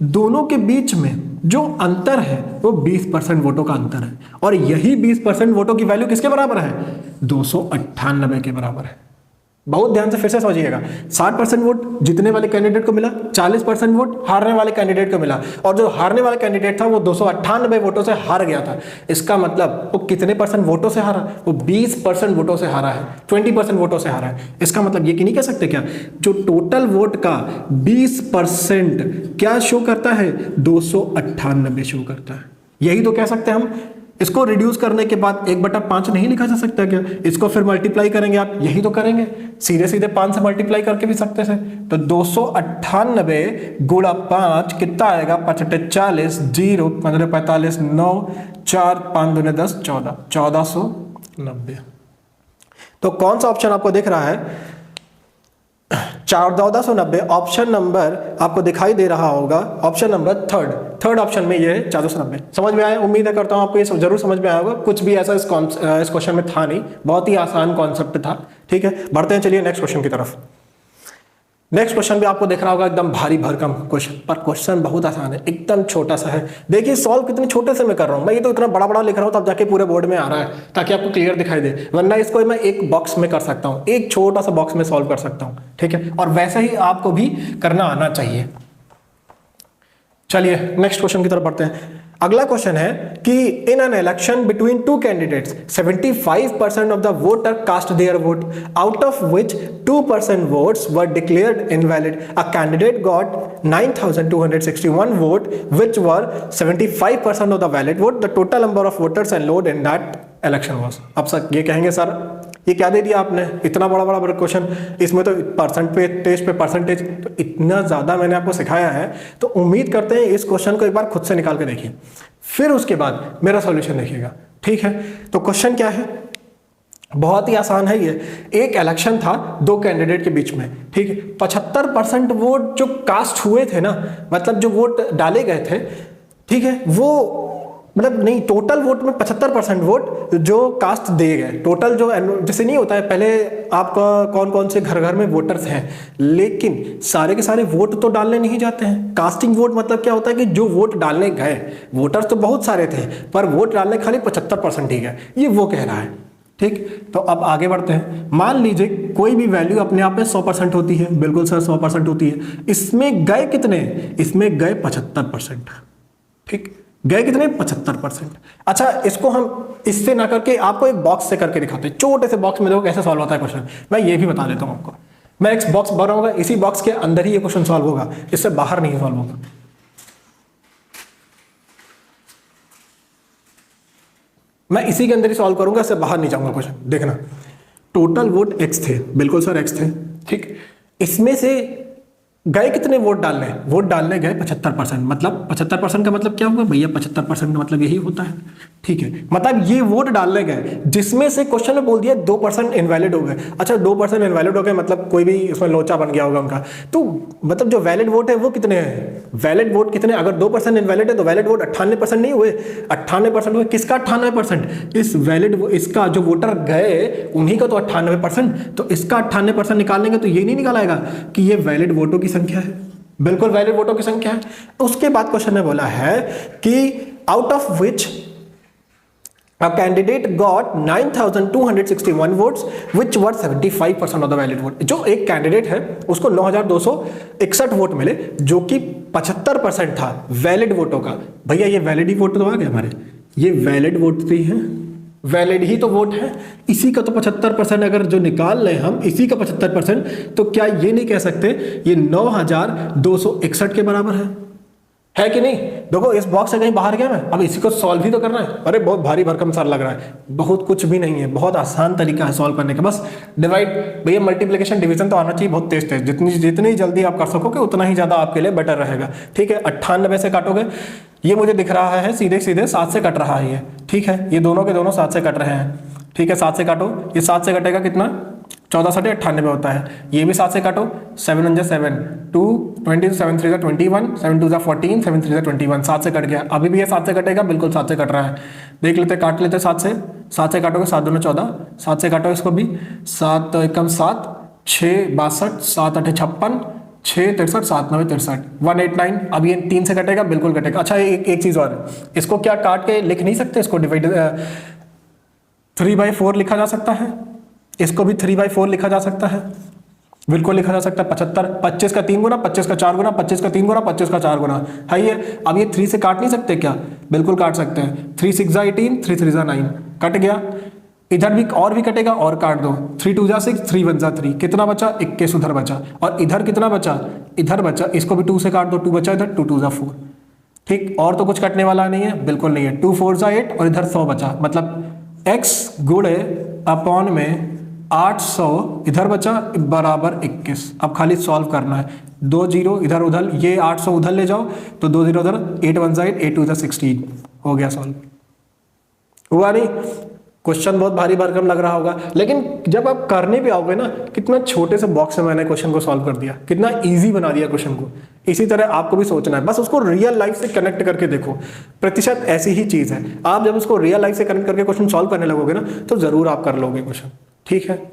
दोनों के बीच में जो अंतर है वो 20% वोटों का अंतर है, और यही 20% वोटों की वैल्यू किसके बराबर है? 298 के बराबर है। बहुत ध्यान से फिर से समझिएगा, 60% वोट जीतने वाले कैंडिडेट को मिला, 40% वोट हारने वाले कैंडिडेट को मिला, और जो हारने वाला कैंडिडेट था वो 298 वोटों से हार गया था। इसका मतलब वो कितने परसेंट वोटों से हारा? वो 20% वोटों से हारा है, 20% वोटों से हारा है। इसका मतलब ये कि नहीं कह सकते क्या, जो टोटल वोट का 20% क्या शो करता है? 298 शो करता है। यही तो कह सकते हैं हम। इसको रिड्यूस करने के बाद 1/5 नहीं लिखा जा सकता क्या? इसको फिर मल्टीप्लाई करेंगे आप, यही तो करेंगे, सीधे सीधे 5 से मल्टीप्लाई करके भी सकते थे। तो 298 गुणा 5 कितना आएगा? 5 40, 0 15 45, 9 4 5 दूने 10, 14, 1490। तो कौन सा ऑप्शन आपको दिख रहा है? 1490 ऑप्शन नंबर आपको दिखाई दे रहा होगा, ऑप्शन नंबर थर्ड ऑप्शन में ये है 1490। समझ में आया? उम्मीद करता हूं आपको ये जरूर समझ में आया होगा। कुछ भी ऐसा इस क्वेश्चन में था नहीं, बहुत ही आसान कॉन्सेप्ट था। ठीक है, बढ़ते हैं, चलिए नेक्स्ट क्वेश्चन की तरफ। नेक्स्ट क्वेश्चन भी आपको दिख रहा होगा, एकदम भारी भरकम क्वेश्चन, पर क्वेश्चन बहुत आसान है, एकदम छोटा सा है। देखिए सॉल्व कितने छोटे से मैं कर रहा हूं, मैं ये तो इतना बड़ा बड़ा लिख रहा हूं तब जाके पूरे बोर्ड में आ रहा है, ताकि आपको क्लियर दिखाई दे, वरना इसको मैं एक बॉक्स में कर सकता हूं, एक छोटा सा बॉक्स में सॉल्व कर सकता हूं। ठीक है, और वैसे ही आपको भी करना आना चाहिए। चलिए नेक्स्ट क्वेश्चन की तरफ बढ़ते हैं। अगला क्वेश्चन है कि in an election between two candidates 75% of the voter cast their vote, out of which 2% votes were declared invalid. A candidate got 9261 vote which were 75% of the valid vote. The total number of voters enrolled in that election was. अब sir ये कहेंगे sir ये क्या दे दिया आपने, इतना बड़ा बड़ा क्वेश्चन, इसमें तो परसेंटेज पे परसेंटेज, तो इतना ज्यादा मैंने आपको सिखाया है, तो उम्मीद करते हैं इस क्वेश्चन को एक बार खुद से निकाल के देखिए, फिर उसके बाद मेरा सॉल्यूशन देखिएगा। ठीक है, तो क्वेश्चन क्या है? बहुत ही आसान है ये। एक इलेक्शन था दो कैंडिडेट के बीच में, ठीक है, 75% वोट जो कास्ट हुए थे ना, मतलब जो वोट डाले गए थे, ठीक है, वो मतलब नहीं, टोटल वोट में 75% वोट जो कास्ट दिए गए, टोटल जो जैसे नहीं होता है पहले आपका कौन कौन से घर घर में वोटर्स हैं, लेकिन सारे के सारे वोट तो डालने नहीं जाते हैं। कास्टिंग वोट मतलब क्या होता है कि जो वोट डालने गए, वोटर्स तो बहुत सारे थे पर वोट डालने खाली 75% ही गए, ये वो कह रहा है। ठीक, तो अब आगे बढ़ते हैं। मान लीजिए कोई भी वैल्यू अपने आप में 100% होती है, बिल्कुल सर 100% होती है, इसमें गए कितने? इसमें गए 75%। ठीक, गए कितने? 75%। अच्छा, इसको हम इससे ना करके आपको एक बॉक्स से करके दिखाते हैं, छोटे से बॉक्स में देखो कैसे सॉल्व होता है क्वेश्चन। मैं ये भी बता देता हूं आपको, मैं एक बॉक्स बनाऊंगा, इसी बॉक्स के अंदर ही ये क्वेश्चन सॉल्व होगा, इससे बाहर नहीं सॉल्व होगा। मैं इसी के अंदर ही सॉल्व करूंगा, इससे बाहर नहीं जाऊंगा क्वेश्चन। देखना, टोटल वोट x थे, बिल्कुल सर x थे, ठीक, इसमें से गए कितने वोट डालने? वोट डालने गए 75%। मतलब 75% का मतलब क्या होगा भैया? 75% का मतलब यही होता है। ठीक है, मतलब ये वोट डालने गए जिसमें से क्वेश्चन में बोल दिया 2% इनवैलिड हो गए। अच्छा, 2% इनवैलिड हो गए मतलब कोई भी इसमें लोचा बन गया होगा उनका, तो मतलब जो वैलिड वोट है वो कितने हैं? वैलिड वोट कितने? अगर 2% इनवैलिड है तो वैलिड वोट 98% नहीं हुए, 98% हुए। किसका 98%? इस वैलिड, इसका जो वोटर गए उन्हीं का तो 98%, तो इसका 98% निकालेंगे तो ये नहीं निकाल आएगा कि ये वैलिड वोटों की संख्या है, बिल्कुल वैलिड वोटों की संख्या है। उसके बाद क्वेश्चन में बोला है कि out of which a candidate got 9261 votes which were 75% of the valid vote। जो एक कैंडिडेट है उसको 9261 वोट मिले जो कि 75% था वैलिड वोटों का। भैया ये वैलिड ही वोट तो आ गए हमारे, ये वैलिड वोट भी है, वैलिड ही तो वोट है। इसी का तो 75% अगर जो निकाल रहे हम, इसी का 75%, तो क्या ये नहीं कह सकते ये 9261 के बराबर है कि नहीं? देखो इस बॉक्स से कहीं बाहर गया मैं, अब इसी को सॉल्व ही तो करना है। अरे बहुत भारी भरकम सा लग रहा है, बहुत कुछ भी नहीं है, बहुत आसान तरीका है सॉल्व करने का। बस डिवाइड, भैया मल्टीप्लिकेशन डिवीजन तो आना चाहिए बहुत तेज तेज, जितनी जल्दी आप कर सकोगे उतना ही ज्यादा आपके लिए बेटर रहेगा। ठीक है, 98 से काटोगे, ये मुझे दिख रहा है सीधे सीधे 7 से कट रहा है ये, ठीक है, ये दोनों के दोनों 7 से कट रहे हैं। ठीक है, 7 से काटो, ये 7 से कटेगा कितना? 14 7 98 होता है। ये भी 7 से काटो, 7 1 7 2 20 7 3 21 7 2 14 7 3 21, 7 से कट गया। अभी भी ये 7 से कटेगा, बिल्कुल 7 से कट रहा है। देख लेते, काट लेते 7 से काटोगे, 7 2 14, 7 से काटो इसको भी, 7 1 7 6 62 7 8 56, 6 63 7 9 63 189। अब ये 3 से कटेगा, बिल्कुल कटेगा। अच्छा एक चीज़ और है, इसको क्या काट के लिख नहीं सकते, इसको डिवाइड 3/4 लिखा जा सकता है, इसको भी 3/4 लिखा जा सकता है, बिल्कुल लिखा जा सकता है। 75 25 का 3 गुना, 25 का 4 गुना, 25 का 3 गुना, 25 का 4 गुना है ये। अब ये 3 से काट नहीं सकते क्या? बिल्कुल काट सकते हैं। 3 6 18, 3 3 9, कट गया। इधर भी और भी कटेगा, और काट दो। 3 2 6, 3 1 3, कितना बचा? 21 उधर बचा। और इधर कितना बचा? इधर बचा, इसको भी 2 से काट दो, 2 बचा इधर, 2 2 4। ठीक, और तो कुछ कटने वाला नहीं है, बिल्कुल नहीं है। 2 4 8 और इधर 100 बचा, मतलब x गुणे अपॉन में 800 इधर बचा बराबर 21। अब खाली सॉल्व करना है, 2 0 इधर उधर, ये 800 उधर ले जाओ तो 2 0 उधर, 8 1 8, 8 2 16, हो गया सॉल्व। हुआ नहीं? क्वेश्चन बहुत भारी भरकम लग रहा होगा, लेकिन जब आप करने पे आओगे ना, कितना छोटे से बॉक्स में मैंने क्वेश्चन को सॉल्व कर दिया, कितना इजी बना दिया क्वेश्चन को। इसी तरह आपको भी सोचना है, बस उसको रियल लाइफ से कनेक्ट करके देखो। प्रतिशत ऐसी ही चीज है, आप जब उसको रियल लाइफ से कनेक्ट करके क्वेश्चन सॉल्व करने लगोगे ना, तो जरूर आप कर लोगे क्वेश्चन। ठीक है,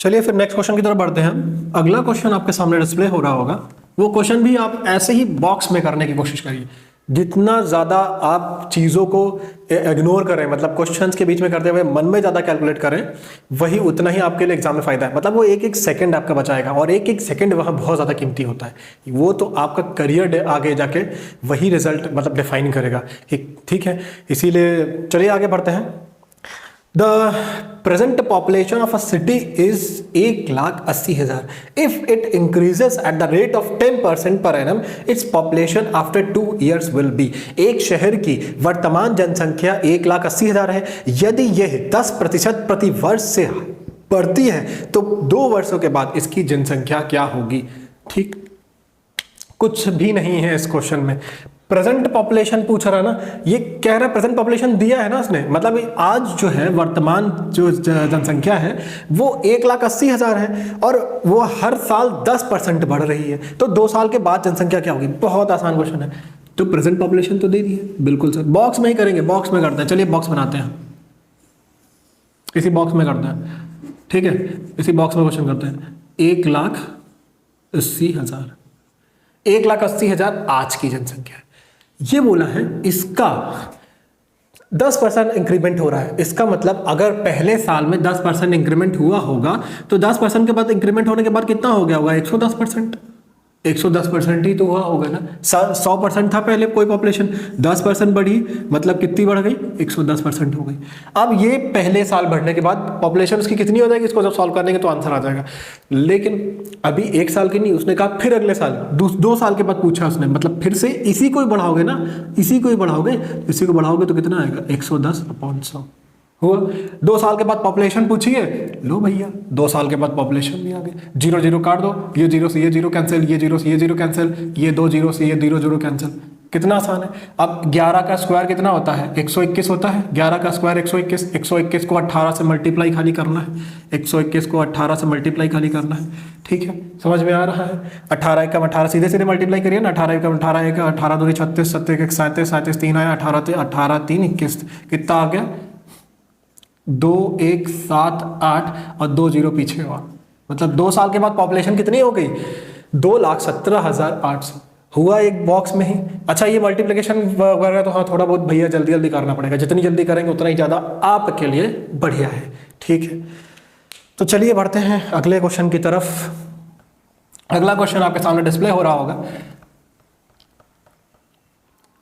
चलिए फिर नेक्स्ट क्वेश्चन की तरफ बढ़ते हैं। अगला क्वेश्चन आपके सामने डिस्प्ले हो रहा होगा, वो क्वेश्चन भी आप ऐसे ही बॉक्स में करने की कोशिश करिए। जितना ज़्यादा आप चीज़ों को इग्नोर करें, मतलब क्वेश्चंस के बीच में करते हुए मन में ज़्यादा कैलकुलेट करें, वही उतना ही आपके लिए एग्जाम में फायदा है। मतलब वो एक एक सेकंड आपका बचाएगा, और एक एक सेकंड वहाँ बहुत ज़्यादा कीमती होता है। वो तो आपका करियर आगे जाके वही रिजल्ट मतलब डिफाइन करेगा। ठीक है, इसीलिए चलिए आगे बढ़ते हैं। The present population of a city is 1,80,000. If it increases at the rate of 10% per annum, its population after 2 years will be. एक शहर की वर्तमान जनसंख्या 1,80,000 है। यदि यह 10% प्रति वर्ष से बढ़ती है तो 2 वर्षों के बाद इसकी जनसंख्या क्या होगी? ठीक, कुछ भी नहीं है इस क्वेश्चन में। प्रेजेंट पॉपुलेशन पूछ रहा है ना, ये कह रहा है प्रेजेंट पॉपुलेशन दिया है ना उसने, मतलब आज जो है वर्तमान जो जनसंख्या है वो 1,80,000 है, और वो हर साल 10% बढ़ रही है। तो 2 साल के बाद जनसंख्या क्या होगी? बहुत आसान क्वेश्चन है। तो प्रेजेंट पॉपुलेशन तो दे दी है, बिल्कुल सर। बॉक्स में ही करेंगे, बॉक्स में करते हैं। चलिए बॉक्स बनाते हैं, इसी बॉक्स में करते हैं। ठीक है, इसी बॉक्स में क्वेश्चन करते हैं। 1,80,000, 1,80,000 आज की जनसंख्या है। ये बोला है इसका 10% इंक्रीमेंट हो रहा है। इसका मतलब अगर पहले साल में 10% इंक्रीमेंट हुआ होगा तो 10% के बाद इंक्रीमेंट होने के बाद कितना हो गया होगा? 110%। 110% ही तो हुआ होगा ना। 100% था पहले कोई पॉपुलेशन, 10% बढ़ी, मतलब कितनी बढ़ गई? 110% हो गई। अब ये पहले साल बढ़ने के बाद पॉपुलेशन उसकी कितनी हो जाएगी? इसको जब सॉल्व करेंगे तो आंसर आ जाएगा। लेकिन अभी 1 साल की नहीं, उसने कहा फिर अगले साल 2 साल के बाद पूछा उसने, मतलब फिर से इसी को ही बढ़ाओगे ना, इसी को ही बढ़ाओगे, इसी को बढ़ाओगे तो कितना आएगा? 110/100 हुआ। 2 साल के बाद पॉपुलेशन पूछिए, लो भैया 2 साल के बाद पॉपुलेशन भी आ गई। 0 0 काट दो, ये 0 से ये 0 कैंसिल, ये 0 से ये 0 कैंसिल, ये 2 0 से ये 0 0 कैंसिल। कितना आसान है। अब 11 का स्क्वायर कितना होता है? 121 होता है। 11 का स्क्वायर 121, 121 को 18 से मल्टीप्लाई खाली करना है, 121 को 18 से मल्टीप्लाई खाली करना है। ठीक है, समझ में आ रहा है? 18 एकम 18 सीधे सीधे मल्टीप्लाई करिए ना। 18 एकम 18 एक 18 2 36, 7 1 37, 37 3 आया, 18 3 21, कितना आ गया? 2 1 7 8 और 2 0 पीछे हुआ, मतलब 2 साल के बाद पॉपुलेशन कितनी हो गई? 2,17,800 हुआ एक बॉक्स में ही। अच्छा, ये मल्टीप्लिकेशन वगैरह तो हाँ थोड़ा बहुत भैया जल्दी जल्दी करना पड़ेगा, जितनी जल्दी करेंगे उतना ही ज़्यादा आपके लिए बढ़िया है। ठीक है, तो चलिए बढ़ते हैं अगले क्वेश्चन की तरफ। अगला क्वेश्चन आपके सामने डिस्प्ले हो रहा होगा।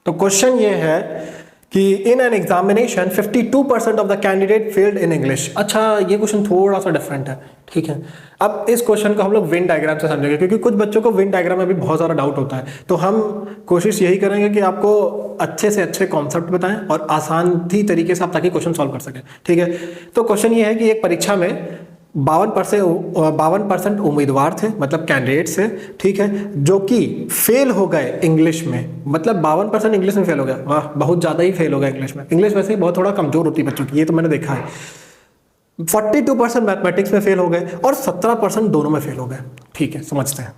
तो क्वेश्चन ये है कि in an examination 52% of the candidate failed in English. अच्छा, ये क्वेश्चन थोड़ा सा डिफरेंट है। ठीक है, अब इस क्वेश्चन को हम लोग वेन डायग्राम से समझेंगे, क्योंकि कुछ बच्चों को वेन डायग्राम में भी बहुत ज़्यादा डाउट होता है। तो हम कोशिश यही करेंगे कि आपको अच्छे से अच्छे कॉन्सेप्ट बताएं और आसान ही तरीके से आप ताकि क्वेश्चन सॉल्व कर सकें। ठीक है, तो क्वेश्चन ये है कि एक परीक्षा में 52% उम्मीदवार थे, मतलब कैंडिडेट्स थे। ठीक है, जो कि फेल हो गए इंग्लिश में, मतलब 52% इंग्लिश में फेल हो गया। वाह, बहुत ज़्यादा ही फेल हो गया इंग्लिश में। इंग्लिश वैसे ही बहुत थोड़ा कमजोर होती है बच्चों की, ये तो मैंने देखा है। 42% मैथमेटिक्स में फेल हो गए और 17% दोनों में फेल हो गए। ठीक है, समझते हैं।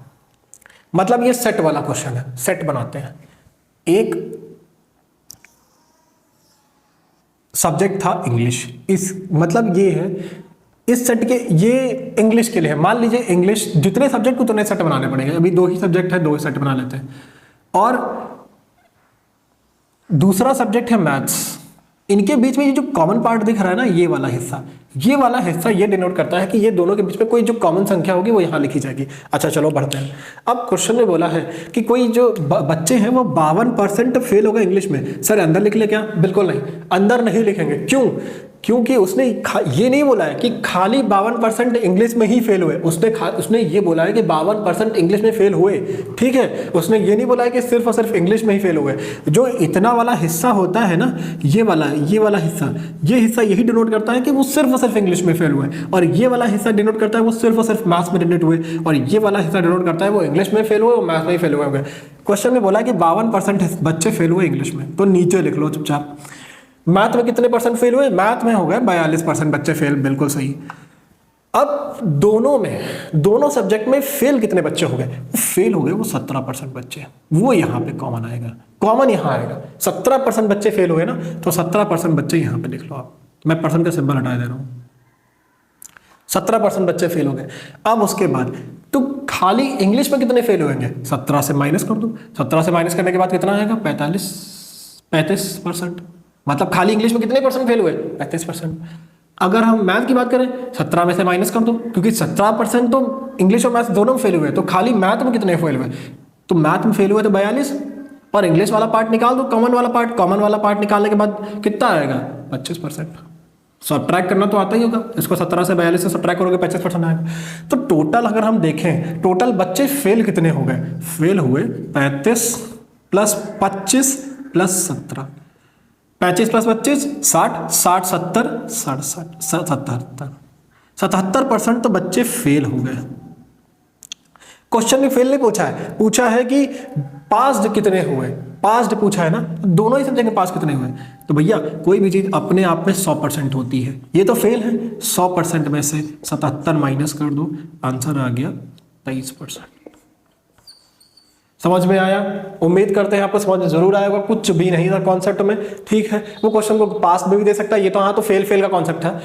मतलब ये सेट वाला क्वेश्चन है, सेट बनाते हैं। एक सब्जेक्ट था इंग्लिश, इस मतलब ये है इस सेट के, ये इंग्लिश के लिए है। मान लीजिए इंग्लिश जितने सब्जेक्ट उतने सेट बनाने पड़ेंगे। अभी 2 ही सब्जेक्ट है, 2 ही सेट बना लेते हैं। और दूसरा सब्जेक्ट है मैथ्स। इनके बीच में ये जो कॉमन पार्ट दिख रहा है ना, ये वाला हिस्सा ये डिनोट करता है कि ये दोनों के बीच में कोई जो कॉमन संख्या होगी वो यहाँ लिखी जाएगी। अच्छा चलो बढ़ते हैं। अब क्वेश्चन में बोला है कि कोई जो बच्चे हैं वो 52% फेल हो गए इंग्लिश में। सर अंदर लिख ले क्या? बिल्कुल नहीं, अंदर नहीं लिखेंगे। क्यों? क्योंकि उसने ये नहीं बोला है कि खाली 52% इंग्लिश में ही फेल हुए। उसने ये बोला है कि 52% इंग्लिश में फेल हुए। ठीक है, उसने ये नहीं बोला है कि सिर्फ और सिर्फ इंग्लिश में ही फेल हुए। जो इतना वाला हिस्सा होता है ना, ये वाला हिस्सा यही डिनोट करता है कि वो सिर्फ और सिर्फ इंग्लिश में फेल हुए। और ये वाला हिस्सा डिनोट करता है वो सिर्फ और सिर्फ मैथ्स में डिनोट हुए। और ये वाला हिस्सा डिनोट करता है वो इंग्लिश में फेल हुए और मैथ्स में ही फेल हुए होंगे। क्वेश्चन में बोला है कि 52% बच्चे फेल हुए इंग्लिश में, तो नीचे लिख लो चुपचाप। मैथ में कितने परसेंट फेल हुए? मैथ में हो गए 42% बच्चे फेल, बिल्कुल सही। अब दोनों सब्जेक्ट में फेल कितने बच्चे हो गए? फेल हो गए वो 17% बच्चे। वो यहाँ पे कॉमन आएगा, कॉमन यहाँ आएगा। 17% बच्चे फेल हुए ना, तो 17% बच्चे यहाँ पे लिख लो आप। मैं परसेंट का सिंबल हटा दे रहा हूँ। 17% बच्चे फेल हो गए। अब उसके बाद तो खाली इंग्लिश में कितने फेल होंगे? 17 से माइनस कर दो। 17 से माइनस करने के बाद कितना आएगा? 35%। मतलब खाली इंग्लिश में कितने परसेंट फेल हुए? 35%। अगर हम मैथ की बात करें, 17 में से माइनस कर दो, क्योंकि 17% तो इंग्लिश और मैथ दोनों में फेल हुए। तो खाली मैथ में कितने फेल हुए? तो मैथ में फेल हुए तो 42, और इंग्लिश वाला पार्ट निकाल दो, कॉमन वाला पार्ट निकालने के बाद कितना आएगा? 25%। सब्ट्रैक्ट करना तो आता ही होगा, इसको 17 से 42 से सब्ट्रैक्ट करोगे 25% आएगा। तो टोटल अगर हम देखें, टोटल बच्चे फेल कितने हो गए? फेल हुए 35 प्लस 25 प्लस 17। 35 प्लस 25 60, 60 70 60 77% तो बच्चे फेल हो गए। क्वेश्चन में फेल नहीं पूछा है, पूछा है कि पास्ड कितने हुए। पास्ड पूछा है ना, दोनों ही सब्जेक्ट में पास कितने हुए। तो भैया कोई भी चीज अपने आप में 100% होती है। ये तो फेल है, 100% में से 77 माइनस कर दो, आंसर आ गया 23%। समझ में आया? उम्मीद करते हैं आपको समझ जरूर आया होगा। कुछ भी नहीं था कॉन्सेप्ट में, ठीक है। वो क्वेश्चन को पास में भी दे सकता है। ये तो हाँ, तो फेल का कॉन्सेप्ट था,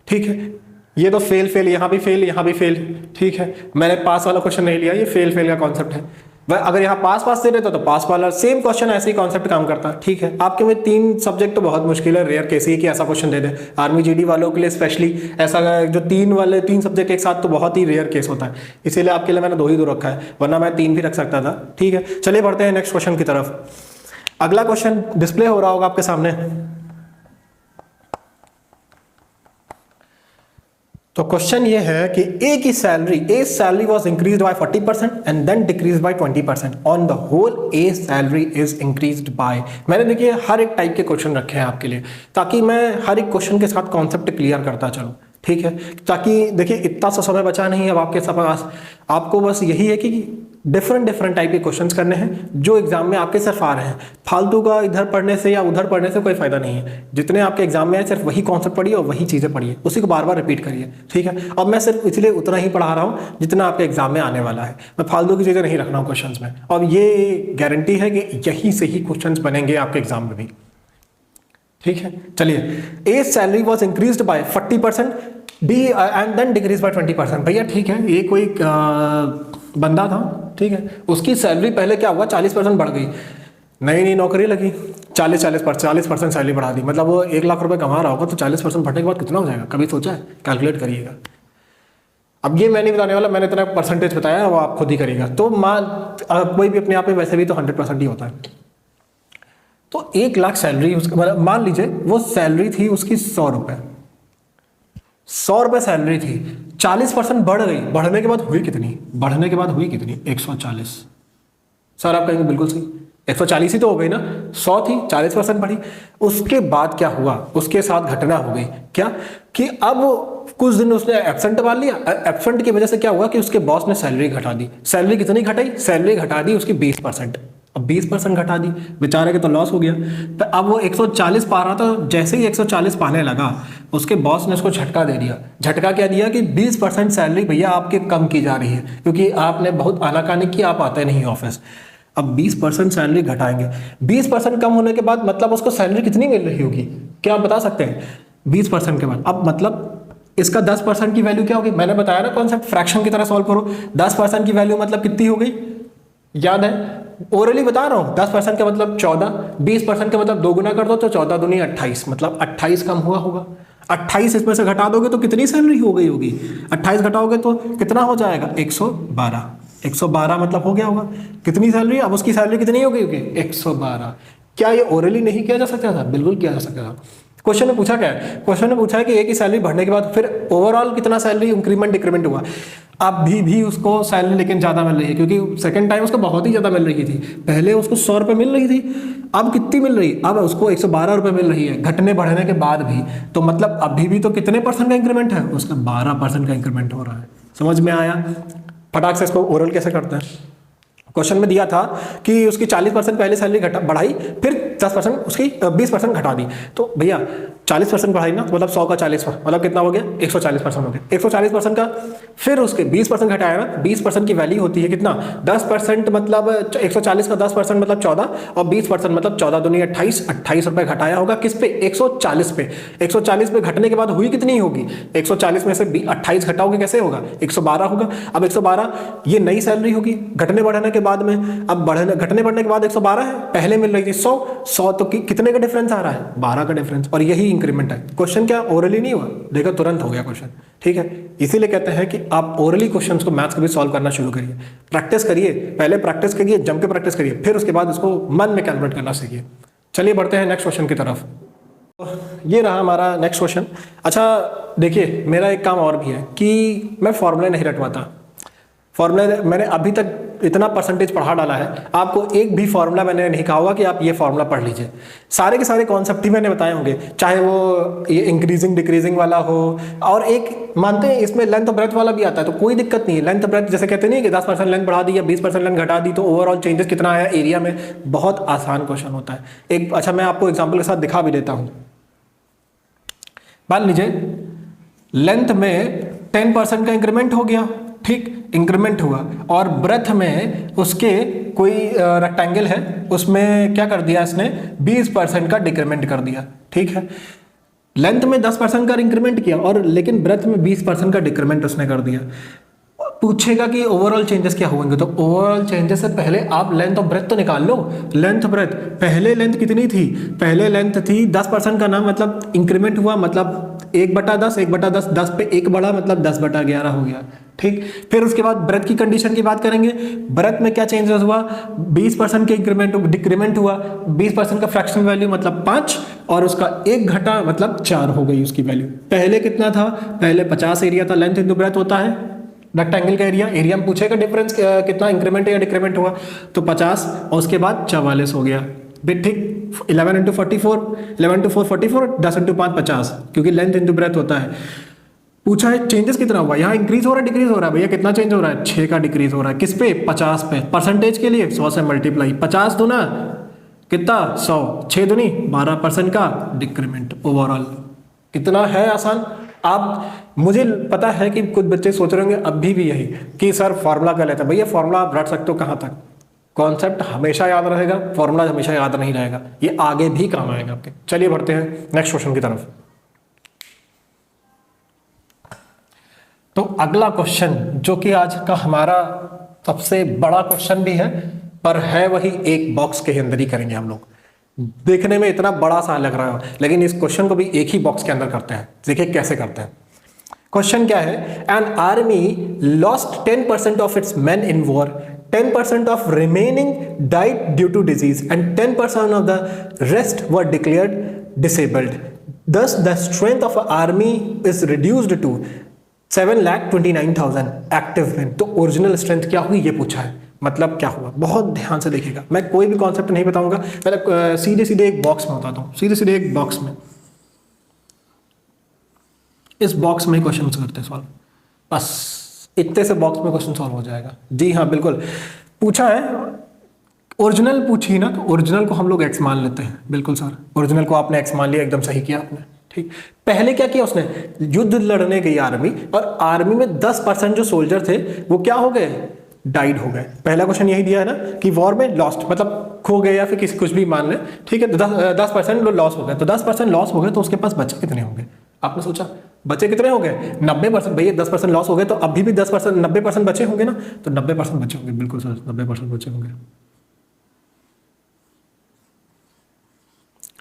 ठीक है। ये तो फेल, यहाँ भी फेल, ठीक है। मैंने पास वाला क्वेश्चन नहीं लिया, ये फेल का कॉन्सेप्ट है। वह अगर यहाँ पास दे रहे तो पास वाला सेम क्वेश्चन ऐसे ही कॉन्सेप्ट काम करता है, ठीक है। आपके में 3 सब्जेक्ट तो बहुत मुश्किल है, रेयर केस ही कि ऐसा क्वेश्चन दे दे। आर्मी जीडी वालों के लिए स्पेशली ऐसा जो 3 सब्जेक्ट एक साथ, तो बहुत ही रेयर केस होता है। इसीलिए आपके लिए मैंने 2 ही रखा है, वरना मैं 3 भी रख सकता था, ठीक है। चलिए बढ़ते हैं नेक्स्ट क्वेश्चन की तरफ। अगला क्वेश्चन डिस्प्ले हो रहा होगा आपके सामने। तो क्वेश्चन ये है कि ए की salary was increased by 40% and then decreased by 20%। On the whole A salary is increased by. मैंने देखिए हर एक टाइप के क्वेश्चन रखे हैं आपके लिए, ताकि मैं हर एक क्वेश्चन के साथ कॉन्सेप्ट क्लियर करता चलूं, ठीक है। ताकि देखिए इतना सा समय बचा नहीं है अब आपके पास, आपको बस यही है कि डिफरेंट टाइप के क्वेश्चंस करने हैं जो एग्जाम में आपके सिर्फ आ रहे हैं। फालतू का इधर पढ़ने से या उधर पढ़ने से कोई फायदा नहीं है। जितने आपके एग्जाम में है सिर्फ वही कॉन्सेप्ट पढ़िए और वही चीजें पढ़िए, उसी को बार बार रिपीट करिए, ठीक है। अब मैं सिर्फ इसलिए उतना ही पढ़ा रहा हूँ जितना आपके एग्जाम में आने वाला है। मैं फालतू की चीजें नहीं रख रहा हूँ क्वेश्चन में, और ये गारंटी है कि यहीं से ही क्वेश्चन बनेंगे आपके एग्जाम में भी, ठीक है। चलिए, A salary was increased by 40%, D and then decrease by 20%। भैया ठीक है, ये कोई बंदा था, ठीक है, उसकी सैलरी पहले क्या हुआ 40% बढ़ गई, नई नौकरी लगी, 40% सैलरी बढ़ा दी। मतलब वो 1 लाख रुपए कमा रहा होगा तो 40% बढ़ने के बाद कितना हो जाएगा, कभी सोचा है? कैलकुलेट करिएगा। अब ये मैं नहीं बताने वाला, मैंने इतना परसेंटेज बताया, वो आप खुद ही करिएगा। तो कोई भी अपने आप में वैसे भी तो 100% ही होता है। तो 1 लाख सैलरी उसका, मान लीजिए वो सैलरी थी उसकी 100 रुपए, 100 रुपए सैलरी थी, 40% बढ़ गई। बढ़ने के बाद हुई कितनी? 140। सर आप कहेंगे बिल्कुल सही, 140 ही तो हो गई ना, 100 थी 40% बढ़ी। उसके बाद क्या हुआ? उसके साथ घटना हो गई क्या कि अब कुछ दिन उसने एब्सेंट मार लिया। एब्सेंट की वजह से क्या हुआ कि उसके बॉस ने सैलरी घटा दी। सैलरी कितनी घटाई? सैलरी घटा दी उसकी 20%। अब 20% घटा दी, बेचारे के तो लॉस हो गया। तो अब वो 140 पा रहा था, जैसे ही 140 पाने लगा उसके बॉस ने उसको झटका दे दिया। झटका क्या दिया कि 20% सैलरी भैया आपके कम की जा रही है, क्योंकि आपने बहुत आनाकानी की, आप आते नहीं ऑफिस। अब 20% सैलरी घटाएंगे। 20% कम होने के बाद मतलब उसको सैलरी कितनी मिल रही होगी, क्या आप बता सकते हैं? 20% के बाद अब मतलब इसका 10% की वैल्यू क्या होगी, मैंने बताया ना कॉन्सेप्ट, फ्रैक्शन की तरह सॉल्व करो। 10% की वैल्यू मतलब कितनी हो गई, याद है, ओरली बता रहा हूं। 10% का मतलब 14, 20% का मतलब 2 गुना कर दो तो 14 दूनी 28, मतलब 28 कम हुआ होगा। 28 इसमें से घटा दोगे तो कितनी सैलरी हो गई होगी, 28 घटाओगे तो कितना हो जाएगा, 112। 112 मतलब हो गया होगा कितनी सैलरी, अब उसकी सैलरी कितनी हो गई होगी, 112। क्या ये ओरली नहीं किया जा सकता था, बिल्कुल किया जा सकता था। क्वेश्चन में पूछा क्या है, क्वेश्चन में पूछा है कि एक ही सैलरी बढ़ने के बाद फिर ओवरऑल कितना सैलरी इंक्रीमेंट डिक्रीमेंट हुआ। अब भी उसको सैलरी लेकिन ज़्यादा मिल रही है, क्योंकि सेकंड टाइम उसको बहुत ही ज़्यादा मिल रही थी। पहले उसको 100 रुपये मिल रही थी, अब कितनी मिल रही, अब उसको 112 रुपये मिल रही है घटने बढ़ने के बाद भी। तो मतलब अभी भी तो कितने % का इंक्रीमेंट है, उसका 12% का इंक्रीमेंट हो रहा है। समझ में आया। फटाक से इसको ओरल कैसे करते हैं। क्वेश्चन में दिया था कि उसकी 40% पहले सैलरी घटा बढ़ाई, फिर 10% उसकी 20% घटा दी। तो भैया 40% बढ़ाई ना, मतलब 100 का 40, मतलब कितना हो गया, 140% हो गया। 140% का फिर उसके 20% घटाया ना, 20% की वैल्यू होती है कितना, 10%, मतलब 140 का 10% मतलब 14, और 20% मतलब 14 दूनी 28। 28 रुपये घटाया होगा किस पे, 140 पे। 140 पे घटने के बाद हुई कितनी होगी, 140 में से 28 घटाओगे कैसे होगा, 112 होगा। अब 112 ये नई सैलरी होगी घटने बढ़ने के बाद में। अब घटने बढ़ने के बाद 112 है, पहले मिल रही थी 100 तो कितने का डिफरेंस आ रहा है, 12 का डिफरेंस, और यही इंक्रीमेंट है। क्वेश्चन क्या ओरली नहीं हुआ, देखो तुरंत हो गया क्वेश्चन। ठीक है, इसीलिए कहते हैं कि आप ओरली क्वेश्चंस को मैथ्स को भी सॉल्व करना शुरू करिए, प्रैक्टिस करिए, पहले प्रैक्टिस करिए, जम के प्रैक्टिस करिए, फिर उसके बाद उसको मन में कैलकुलेट करना सीखिए। चलिए बढ़ते हैं नेक्स्ट क्वेश्चन की तरफ। ये रहा हमारा नेक्स्ट क्वेश्चन। अच्छा देखिए, मेरा एक काम और भी है कि मैं फॉर्मूले नहीं रटवाता। फॉर्मूला मैंने अभी तक इतना परसेंटेज पढ़ा डाला है, आपको एक भी फॉर्मूला मैंने नहीं कहा होगा कि आप ये फॉर्मूला पढ़ लीजिए। सारे के सारे कॉन्सेप्ट ही मैंने बताए होंगे, चाहे वो ये इंक्रीजिंग डिक्रीजिंग वाला हो, और एक मानते हैं इसमें लेंथ और ब्रेथ वाला भी आता है, तो कोई दिक्कत नहीं है। लेंथ ब्रेथ जैसे कहते नहीं कि 10% लेंथ बढ़ा दी या 20% लेंथ घटा दी तो ओवरऑल चेंजेस कितना आया एरिया में, बहुत आसान क्वेश्चन होता है। एक अच्छा मैं आपको एग्जाम्पल के साथ दिखा भी देता हूँ। मान लीजिए लेंथ में 10% का इंक्रीमेंट हो गया, ठीक, इंक्रीमेंट हुआ, और ब्रेथ में उसके कोई रेक्टेंगल है, उसमें क्या कर दिया इसने, 20% का डिक्रीमेंट कर दिया। ठीक है, लेंथ में 10% का इंक्रीमेंट किया और लेकिन ब्रेथ में 20% का डिक्रीमेंट उसने कर दिया। पूछेगा कि ओवरऑल चेंजेस क्या होंगे, तो ओवरऑल चेंजेस से पहले आप लेंथ और ब्रेथ तो निकाल लो। लेंथ ब्रेथ, पहले लेंथ कितनी थी, पहले लेंथ थी 10% का ना, मतलब इंक्रीमेंट हुआ, मतलब 1/10, 1/10, 10 पे 1 बढ़ा, मतलब 10/11 हो गया। ठीक, फिर उसके बाद ब्रेथ की कंडीशन की बात करेंगे। ब्रेथ में क्या चेंजेस हुआ, 20% के इंक्रीमेंट डिक्रीमेंट हुआ, 20% का फ्रैक्शन वैल्यू मतलब 5, और उसका 1 घटा मतलब 4 हो गई उसकी वैल्यू। पहले कितना था, पहले 50 एरिया था, लेंथ इंटू ब्रेथ होता है रेक्टेंगल का एरिया। एरिया में पूछेगा डिफरेंस कितना इंक्रीमेंट या डिक्रीमेंट हुआ, तो 50 और उसके बाद 44 हो गया। ठीक, 11 इंटू 44, 11 इंटू 4 44, 10 इंटू 5 50, क्योंकि लेंथ इंटू ब्रेथ होता है। पूछा है चेंजेस कितना हुआ, यहाँ इंक्रीज हो रहा है डिक्रीज हो रहा है, भैया कितना चेंज हो रहा है, 6 का डिक्रीज हो रहा है। किस पे, 50 पे। परसेंटेज के लिए 100 से मल्टीप्लाई, 50 दूना कितना 100, 6 दूनी 12% का डिक्रीमेंट ओवरऑल। कितना है आसान। आप, मुझे पता है कि कुछ बच्चे सोच रहे होंगे अभी भी यही कि सर फॉर्मूला कर लेते हैं। भैया फॉर्मूला आप रट सकते हो कहाँ तक, कॉन्सेप्ट हमेशा याद रहेगा, फॉर्मूला हमेशा याद नहीं रहेगा, ये आगे भी काम आएगा आपके। चलिए बढ़ते हैं नेक्स्ट क्वेश्चन की तरफ। तो अगला क्वेश्चन जो कि आज का हमारा सबसे बड़ा क्वेश्चन भी है, पर है वही एक बॉक्स के अंदर ही करेंगे हम लोग। देखने में इतना बड़ा सा लग रहा है, लेकिन इस क्वेश्चन को भी एक ही बॉक्स के अंदर करते हैं। देखिए कैसे करते हैं। क्वेश्चन क्या है, an army lost 10% of its man in war, 10% of remaining died due to disease and 10% of the rest were declared disabled. Thus, the strength of an army is reduced to 7,29,000 active men. तो original strength क्या हुई ये पूछा है, मतलब क्या हुआ, बहुत ध्यान से देखिएगा। मैं कोई भी कॉन्सेप्ट नहीं बताऊंगा, पहले सीधे सीधे एक बॉक्स में बताता हूँ, सीधे सीधे एक बॉक्स में, इस बॉक्स में क्वेश्चन करते हैं सॉल्व, बस इतने से बॉक्स में क्वेश्चन सॉल्व हो जाएगा। जी हाँ बिल्कुल, पूछा है ओरिजिनल पूछी ना, तो ओरिजिनल को हम लोग एक्स मान लेते हैं। बिल्कुल सर, ओरिजिनल को आपने एक्स मान लिया, एकदम सही किया आपने। ठीक, पहले क्या किया उसने, युद्ध लड़ने गई आर्मी, और आर्मी में 10% जो सोल्जर थे वो क्या हो गए, डाइड हो गए। पहला क्वेश्चन यही दिया है ना कि वॉर में लॉस्ट मतलब खो गए या फिर किसी कुछ भी मान ले, ठीक है, तो 10% लॉस हो गए, तो 10% लॉस हो गए तो उसके पास बचे कितने होंगे। आपने सोचा बचे कितने हो गए 90%। भैया 10% लॉस हो गए तो अभी भी 10% 90% बचे होंगे ना, तो 90% बचे होंगे, बिल्कुल सर 90% बचे होंगे।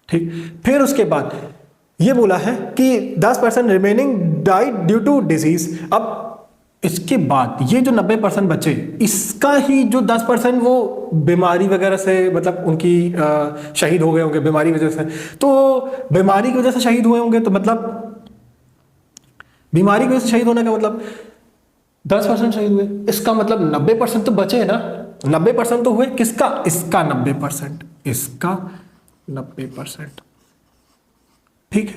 ठीक, फिर उसके बाद ये बोला है कि 10% remaining died due to disease. अब इसके बाद ये जो 90% बचे, इसका ही जो 10% वो बीमारी वगैरह से, मतलब उनकी शहीद हो गए होंगे बीमारी वजह से। तो बीमारी की वजह से शहीद हुए होंगे, तो मतलब बीमारी की वजह से शहीद होने का मतलब 10% शहीद हुए, इसका मतलब 90% तो बचे है ना। 90% तो हुए किसका, इसका 90%, इसका 90%। ठीक है,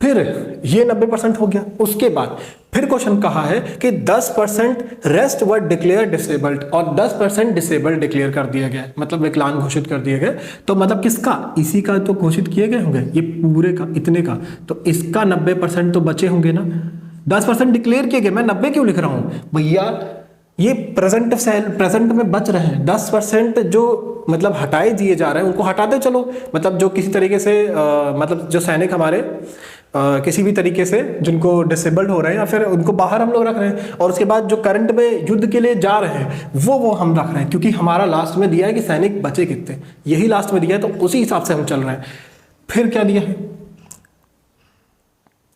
फिर ये 90% हो गया। उसके बाद फिर क्वेश्चन कहा है कि 10% रेस्ट वर डिक्लेयर डिसेबल्ड, और 10% डिसेबल्ड डिक्लेयर कर दिया गया, मतलब विकलांग घोषित कर दिए गए। तो मतलब किसका, इसी का तो घोषित किए गए होंगे, ये पूरे का इतने का, तो इसका 90% तो बचे होंगे ना। 10% डिक्लेयर किए गए, मैं 90 क्यों लिख रहा हूं भैया, ये प्रेजेंट में बच रहे हैं। 10% जो मतलब हटाए दिए जा रहे हैं उनको हटाते चलो, मतलब जो किसी तरीके से मतलब जो सैनिक हमारे किसी भी तरीके से जिनको डिसेबल्ड हो रहे हैं या फिर उनको बाहर हम लोग रख रहे हैं, और उसके बाद जो करंट में युद्ध के लिए जा रहे हैं वो हम रख रहे हैं, क्योंकि हमारा लास्ट में दिया है कि सैनिक बचे कितने, यही लास्ट में दिया है, तो उसी हिसाब से हम चल रहे हैं। फिर क्या दिया है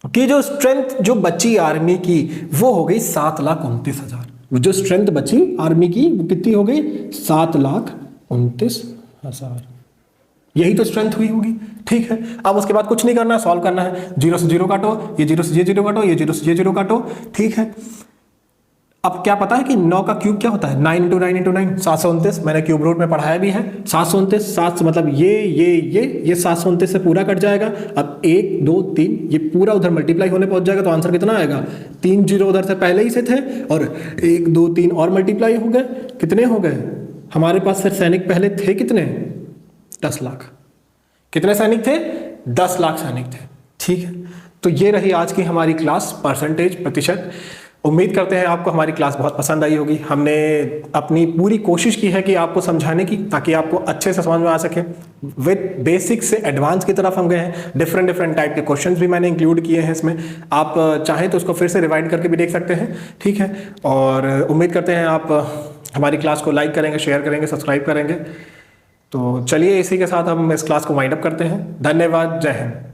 कि जो स्ट्रेंथ जो बची आर्मी की वो हो गई 7,29,000। जो स्ट्रेंथ बची आर्मी की वो कितनी हो गई, 7,29,000। यही तो स्ट्रेंथ हुई होगी। ठीक है, अब उसके बाद कुछ नहीं करना है, सॉल्व करना है। 0 से 0 काटो, ये 0 से ये 0 काटो, ये 0 से ये 0 काटो। ठीक है, अब क्या पता है कि 9 का क्यूब क्या होता है, 9 × 9 × 9 729। मैंने क्यूब रूट में पढ़ाया भी है। 729 7 मतलब ये 729 से पूरा कट जाएगा। अब 1 2 3 ये पूरा उधर मल्टीप्लाई होने पहुंच जाएगा, तो आंसर कितना आएगा, 3 0 उधर से पहले ही से थे, और 1 2 3 और मल्टीप्लाई हो गए, कितने हो गए हमारे पास फिर सैनिक पहले थे कितने, 10 लाख। कितने सैनिक थे, 10 लाख सैनिक थे। ठीक है, तो ये रही आज की हमारी क्लास, परसेंटेज, प्रतिशत। उम्मीद करते हैं आपको हमारी क्लास बहुत पसंद आई होगी। हमने अपनी पूरी कोशिश की है कि आपको समझाने की, ताकि आपको अच्छे से समझ में आ सके। विद बेसिक से एडवांस की तरफ हम गए हैं। डिफरेंट टाइप के क्वेश्चंस भी मैंने इंक्लूड किए हैं इसमें। आप चाहें तो उसको फिर से रिवाइंड करके भी देख सकते हैं। ठीक है, और उम्मीद करते हैं आप हमारी क्लास को लाइक करेंगे, शेयर करेंगे, सब्सक्राइब करेंगे। तो चलिए इसी के साथ हम इस क्लास को वाइंड अप करते हैं। धन्यवाद, जय हिंद।